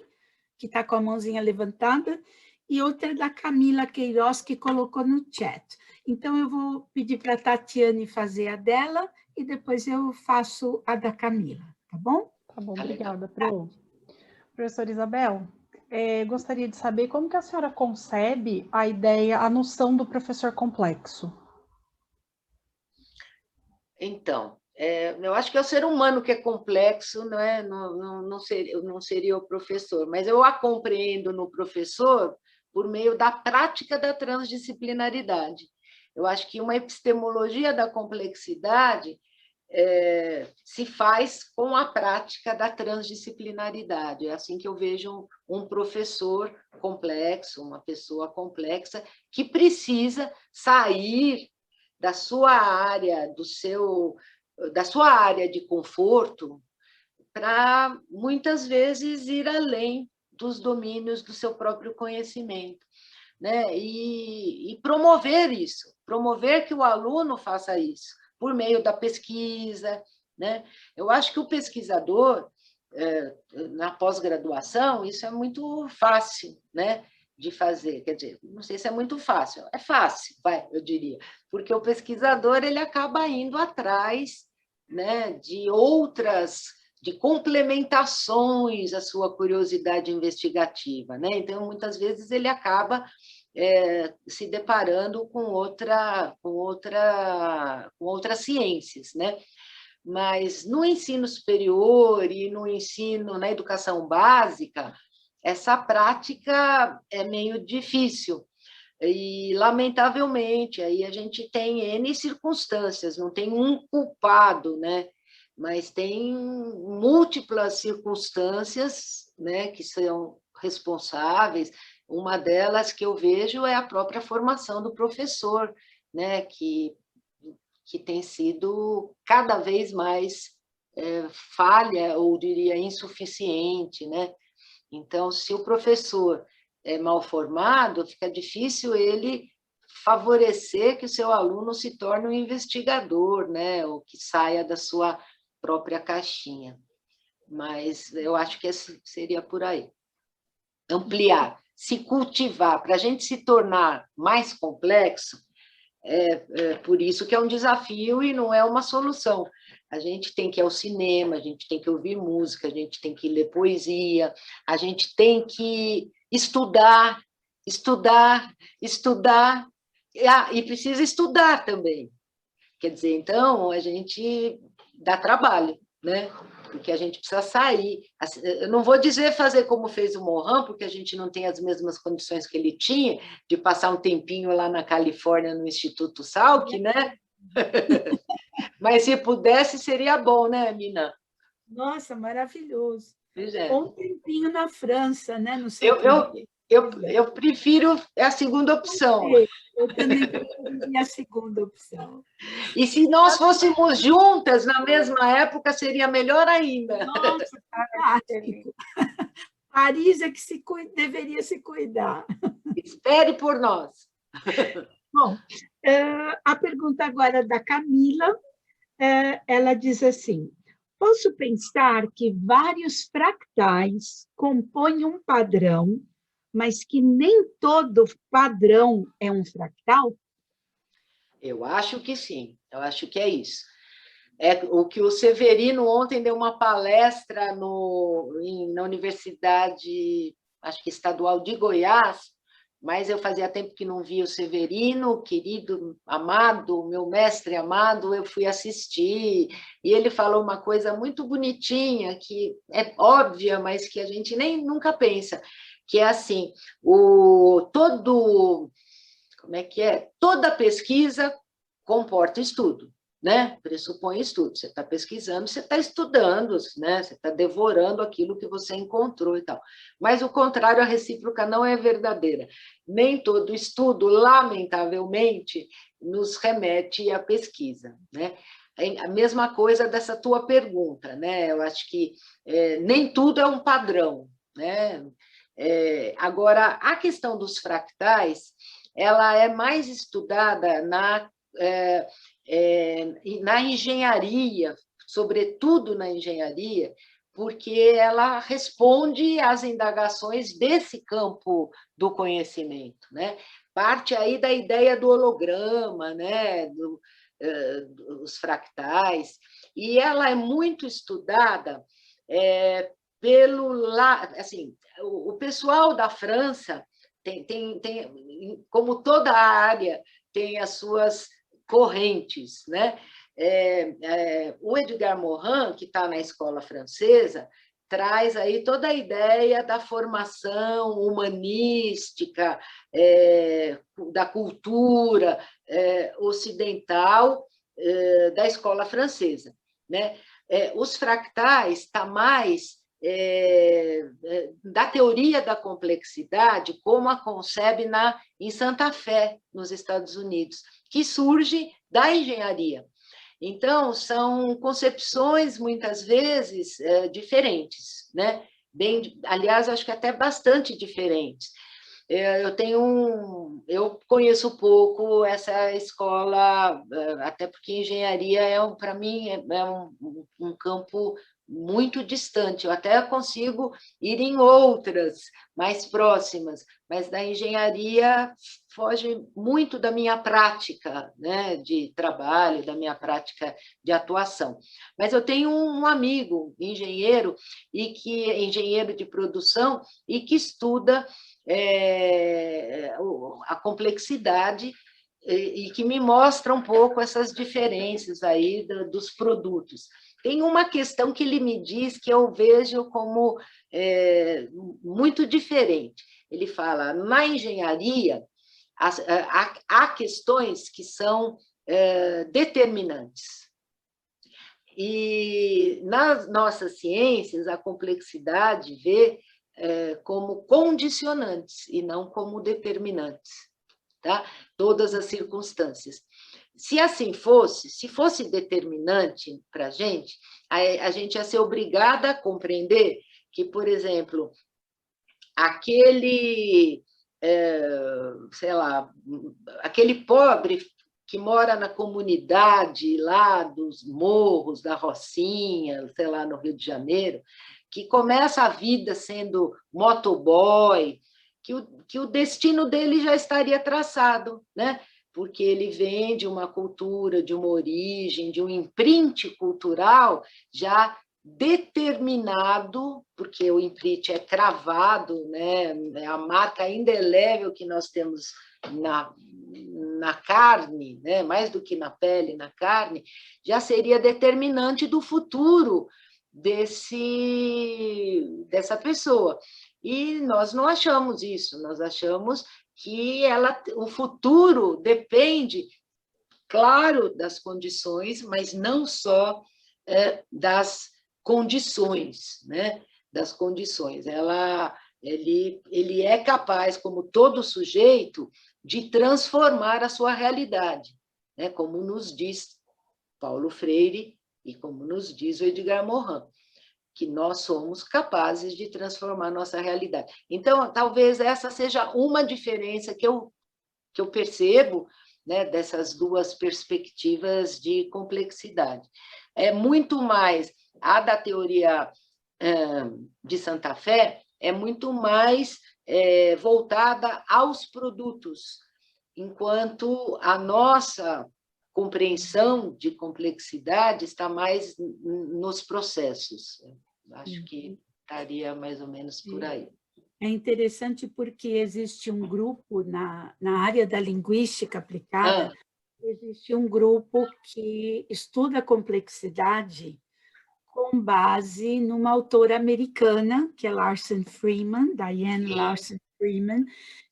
que está com a mãozinha levantada, e outra é da Camila Queiroz, que colocou no chat. Então, eu vou pedir para a Tatiane fazer a dela e depois eu faço a da Camila, tá bom? Tá bom, obrigada, Pro. Professora Isabel, gostaria de saber como que a senhora concebe a ideia, a noção do professor complexo. Então, eu acho que é o ser humano que é complexo, não é? Não seria o professor, mas eu a compreendo no professor por meio da prática da transdisciplinaridade. Eu acho que uma epistemologia da complexidade se faz com a prática da transdisciplinaridade. É assim que eu vejo um professor complexo, uma pessoa complexa, que precisa sair da sua área, da sua área de conforto, para, muitas vezes, ir além dos domínios do seu próprio conhecimento, né? E promover isso, promover que o aluno faça isso, por meio da pesquisa, né? Eu acho que o pesquisador, na pós-graduação, isso é muito fácil, né, de fazer. Quer dizer, não sei se é muito fácil, é fácil, eu diria, porque o pesquisador ele acaba indo atrás, né, de complementações à sua curiosidade investigativa, né? Então, muitas vezes, ele acaba se deparando com outras ciências, né? Mas no ensino superior e no ensino, na educação básica, essa prática é meio difícil. E, lamentavelmente, aí a gente tem N circunstâncias, não tem um culpado, né? Mas tem múltiplas circunstâncias, né, que são responsáveis. Uma delas que eu vejo é a própria formação do professor, né, que tem sido cada vez mais falha, ou diria insuficiente, né? Então, se o professor é mal formado, fica difícil ele favorecer que o seu aluno se torne um investigador, né? Ou que saia da sua própria caixinha. Mas eu acho que seria por aí. Ampliar, se cultivar, para a gente se tornar mais complexo, por isso que é um desafio e não é uma solução. A gente tem que ir ao cinema, a gente tem que ouvir música, a gente tem que ler poesia, a gente tem que estudar, e precisa estudar também. Quer dizer, então, a gente dá trabalho, né? Porque a gente precisa sair. Eu não vou dizer fazer como fez o Morin, porque a gente não tem as mesmas condições que ele tinha, de passar um tempinho lá na Califórnia, no Instituto Salk, né? Mas se pudesse, seria bom, né, Mina? Nossa, maravilhoso. É. Um tempinho na França, né? No eu prefiro a segunda opção. Eu também preferiria a segunda opção. E se nós fôssemos juntas na mesma época, seria melhor ainda. Nossa, fantástico. Paris é que deveria se cuidar. Espere por nós. Bom, a pergunta agora da Camila, ela diz assim: posso pensar que vários fractais compõem um padrão, mas que nem todo padrão é um fractal? Eu acho que sim, eu acho que é isso. É o que o Severino ontem deu uma palestra na Universidade, acho que estadual de Goiás, mas eu fazia tempo que não via o Severino, querido, amado, meu mestre amado, eu fui assistir, e ele falou uma coisa muito bonitinha, que é óbvia, mas que a gente nem nunca pensa, que é assim, como é que é? Toda pesquisa comporta estudo, né? Pressupõe estudo. Você está pesquisando, você está estudando, né? Você está devorando aquilo que você encontrou e tal. Mas o contrário, a recíproca não é verdadeira. Nem todo estudo, lamentavelmente, nos remete à pesquisa, né? A mesma coisa dessa tua pergunta, né? Eu acho que nem tudo é um padrão, né? Agora, a questão dos fractais, ela é mais estudada na engenharia, sobretudo na engenharia, porque ela responde às indagações desse campo do conhecimento, né? Parte aí da ideia do holograma, né? Dos fractais, e ela é muito estudada assim, o pessoal da França como toda a área, tem as suas correntes, né? O Edgar Morin, que está na escola francesa, traz aí toda a ideia da formação humanística, da cultura ocidental da escola francesa, né? Os fractais está mais da teoria da complexidade, como a concebe em Santa Fé, nos Estados Unidos, que surge da engenharia. Então, são concepções, muitas vezes, diferentes, né? Aliás, acho que até bastante diferentes. Eu conheço pouco essa escola, até porque engenharia, para mim, é um campo muito distante. Eu até consigo ir em outras mais próximas, mas da engenharia foge muito da minha prática, né, de trabalho, da minha prática de atuação. Mas eu tenho um amigo engenheiro, engenheiro de produção, e que estuda a complexidade e que me mostra um pouco essas diferenças aí dos produtos. Tem uma questão que ele me diz que eu vejo como muito diferente. Ele fala, na engenharia, há questões que são determinantes. E nas nossas ciências, a complexidade vê como condicionantes e não como determinantes, tá? Todas as circunstâncias. Se assim fosse, se fosse determinante para a gente ia ser obrigada a compreender que, por exemplo, sei lá, aquele pobre que mora na comunidade lá dos morros, da Rocinha, sei lá, no Rio de Janeiro, que começa a vida sendo motoboy, que o destino dele já estaria traçado, né? Porque ele vem de uma cultura, de uma origem, de um imprint cultural já determinado, porque o imprint é cravado, né? É a marca indelével que nós temos na carne, né? Mais do que na pele, na carne, já seria determinante do futuro dessa pessoa. E nós não achamos isso, nós achamos que o futuro depende, claro, das condições, mas não só das condições, né? Das condições. Ele é capaz, como todo sujeito, de transformar a sua realidade, né? Como nos diz Paulo Freire e como nos diz o Edgar Morin, que nós somos capazes de transformar nossa realidade. Então, talvez essa seja uma diferença que eu percebo, né, dessas duas perspectivas de complexidade. É muito mais a da teoria de Santa Fé, é muito mais voltada aos produtos, enquanto a nossa compreensão de complexidade está mais nos processos. Acho que estaria mais ou menos por aí. É interessante porque existe um grupo na área da linguística aplicada, existe um grupo que estuda complexidade com base numa autora americana, que é Larsen Freeman, Diane Larsen Freeman,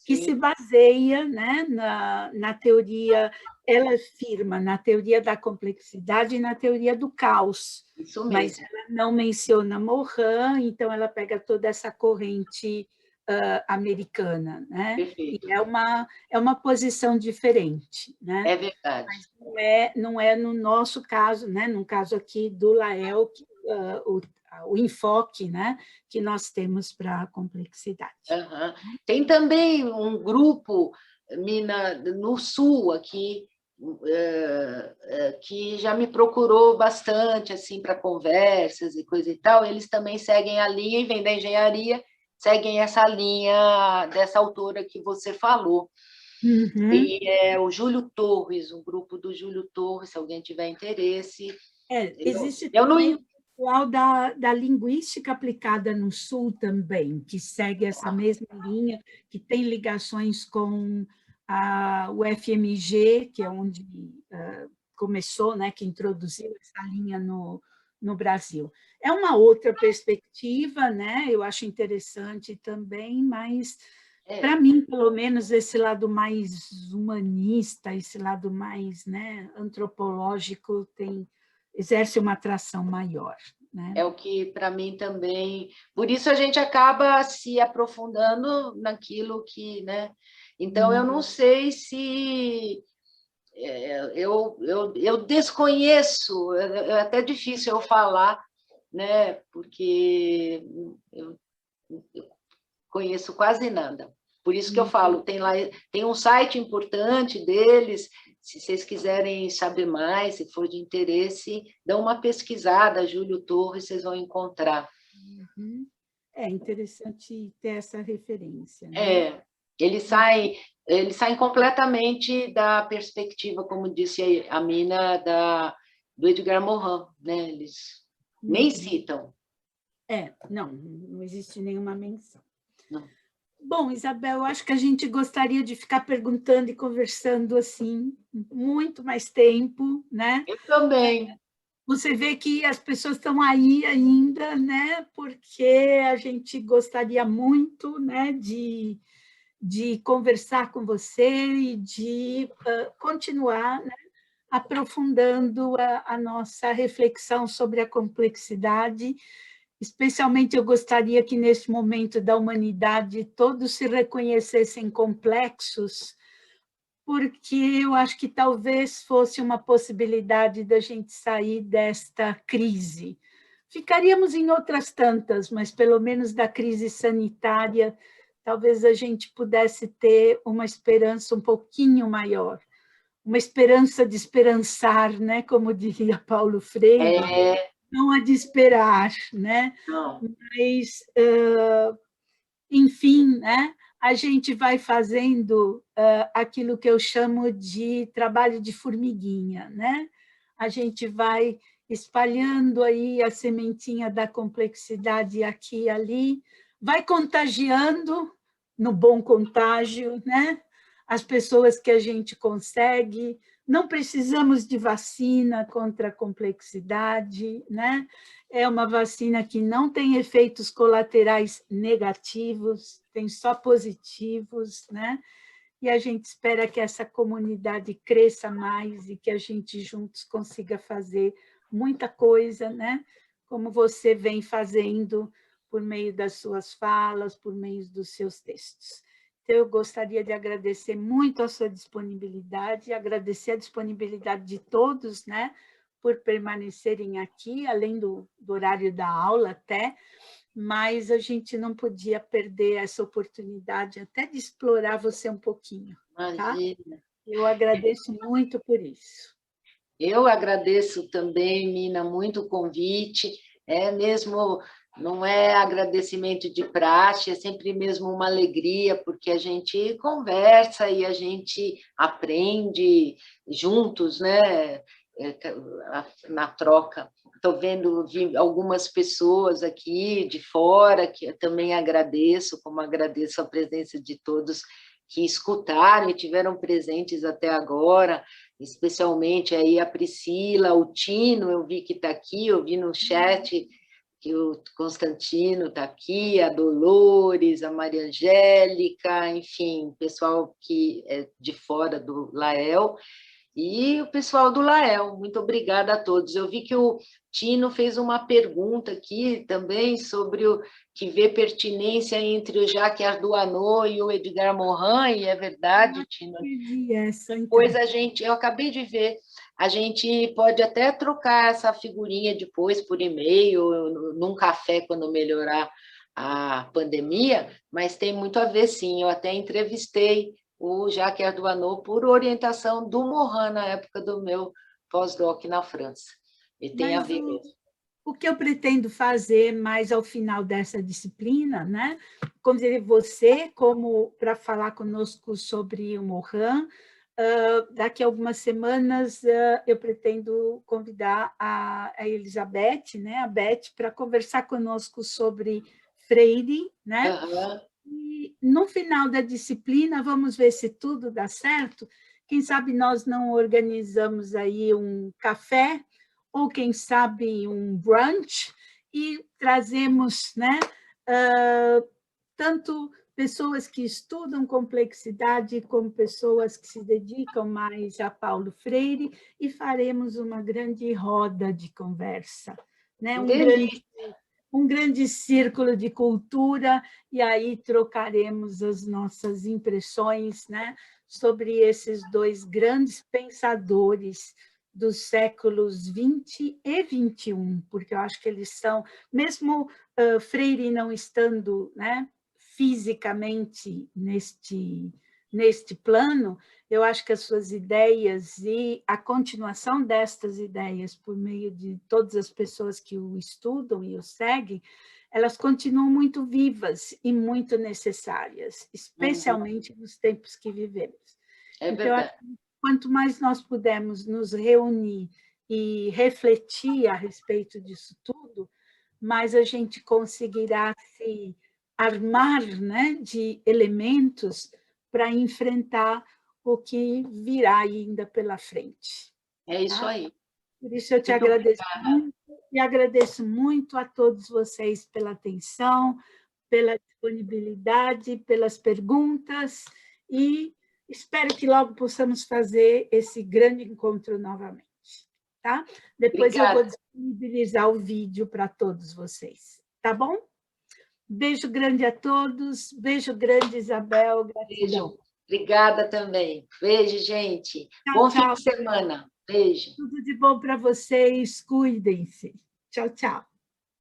que se baseia, né, na teoria, ela afirma na teoria da complexidade e na teoria do caos. Isso mesmo. Mas ela não menciona Morin, então ela pega toda essa corrente americana, né? Perfeito. E é uma posição diferente, né? É verdade. Mas não é no nosso caso, né? No caso aqui do Lael, o enfoque, né, que nós temos para a complexidade. Tem também um grupo, Mina, no Sul, aqui, que já me procurou bastante assim, para conversas e coisa e tal. Eles também seguem a linha, e vêm da engenharia, seguem essa linha dessa autora que você falou. E é o Júlio Torres, um grupo do Júlio Torres, se alguém tiver interesse. Existe também o pessoal da linguística aplicada no Sul também, que segue essa mesma linha, que tem ligações com o FMG, que é onde começou, né, que introduziu essa linha no Brasil. É uma outra perspectiva, né? Eu acho interessante também, mas, para mim, pelo menos, esse lado mais humanista, esse lado mais, né, antropológico, exerce uma atração maior. Né? É o que, para mim, também... Por isso, a gente acaba se aprofundando naquilo que... Né? Então, eu não sei se... Eu desconheço, é até difícil eu falar, né? Porque eu conheço quase nada. Por isso que eu falo, tem um site importante deles, se vocês quiserem saber mais, se for de interesse, dão uma pesquisada, Júlio Torres, vocês vão encontrar. É interessante ter essa referência. Né? Eles saem completamente da perspectiva, como disse a Mina, do Edgar Morin, né? Eles nem citam. Não existe nenhuma menção. Não. Bom, Isabel, eu acho que a gente gostaria de ficar perguntando e conversando assim muito mais tempo, né? Eu também. Você vê que as pessoas estão aí ainda, né? Porque a gente gostaria muito, né, de conversar com você e de continuar, né, aprofundando a nossa reflexão sobre a complexidade. Especialmente, eu gostaria que, nesse momento da humanidade, todos se reconhecessem complexos, porque eu acho que talvez fosse uma possibilidade da gente sair desta crise. Ficaríamos em outras tantas, mas, pelo menos da crise sanitária, talvez a gente pudesse ter uma esperança um pouquinho maior, uma esperança de esperançar, né? Como diria Paulo Freire, não a de esperar, né? Não. Mas, enfim, né? A gente vai fazendo aquilo que eu chamo de trabalho de formiguinha, né? A gente vai espalhando aí a sementinha da complexidade aqui e ali, vai contagiando, no bom contágio, né? As pessoas que a gente consegue. Não precisamos de vacina contra a complexidade, né? É uma vacina que não tem efeitos colaterais negativos, tem só positivos, né? E a gente espera que essa comunidade cresça mais e que a gente juntos consiga fazer muita coisa, né? Como você vem fazendo por meio das suas falas, por meio dos seus textos. Então, eu gostaria de agradecer muito a sua disponibilidade, agradecer a disponibilidade de todos, né, por permanecerem aqui, além do horário da aula até, mas a gente não podia perder essa oportunidade até de explorar você um pouquinho. Tá? Eu agradeço muito por isso. Eu agradeço também, Mina, muito o convite. Mesmo não é agradecimento de praxe, é sempre mesmo uma alegria, porque a gente conversa e a gente aprende juntos, né? Na troca. Estou vendo algumas pessoas aqui de fora, que eu também agradeço, como agradeço a presença de todos que escutaram e tiveram presentes até agora, especialmente aí a Priscila, o Tino, eu vi que está aqui, eu vi no chat que o Constantino está aqui, a Dolores, a Maria Angélica, enfim, pessoal que é de fora do Lael, e o pessoal do Lael, muito obrigada a todos. Eu vi que o Tino fez uma pergunta aqui também sobre o que vê pertinência entre o Jacques Ardoanot e o Edgar Morin, e é verdade, Tino. Depois eu acabei de ver, a gente pode até trocar essa figurinha depois por e-mail, num café, quando melhorar a pandemia, mas tem muito a ver, sim. Eu até entrevistei o Jacques Ardoanot por orientação do Morin na época do meu pós-doc na França. E tem a ver mesmo. O que eu pretendo fazer mais ao final dessa disciplina, né? Convidei você como para falar conosco sobre o Morin. Daqui a algumas semanas eu pretendo convidar a Elizabeth, né? A Beth, para conversar conosco sobre Freire, né? Uhum. E no final da disciplina, vamos ver se tudo dá certo. Quem sabe nós não organizamos aí um café, ou quem sabe um brunch, e trazemos, né, tanto pessoas que estudam complexidade como pessoas que se dedicam mais a Paulo Freire, e faremos uma grande roda de conversa, né? Um grande círculo de cultura, e aí trocaremos as nossas impressões, né, sobre esses dois grandes pensadores dos séculos 20 e 21, porque eu acho que eles são, mesmo Freire não estando, né, fisicamente neste plano, eu acho que as suas ideias e a continuação destas ideias por meio de todas as pessoas que o estudam e o seguem, elas continuam muito vivas e muito necessárias, especialmente nos tempos que vivemos. É verdade. Então, eu acho que quanto mais nós pudermos nos reunir e refletir a respeito disso tudo, mais a gente conseguirá se armar, né, de elementos para enfrentar o que virá ainda pela frente. É isso aí. Por isso eu te agradeço muito, e agradeço muito a todos vocês pela atenção, pela disponibilidade, pelas perguntas, e espero que logo possamos fazer esse grande encontro novamente. Tá? Depois Obrigada. Eu vou disponibilizar o vídeo para todos vocês. Tá bom? Beijo grande a todos. Beijo grande, Isabel. Gratidão. Beijo. Obrigada também. Beijo, gente. Tchau, bom tchau. fim de semana. Beijo. Tudo de bom para vocês. Cuidem-se. Tchau, tchau.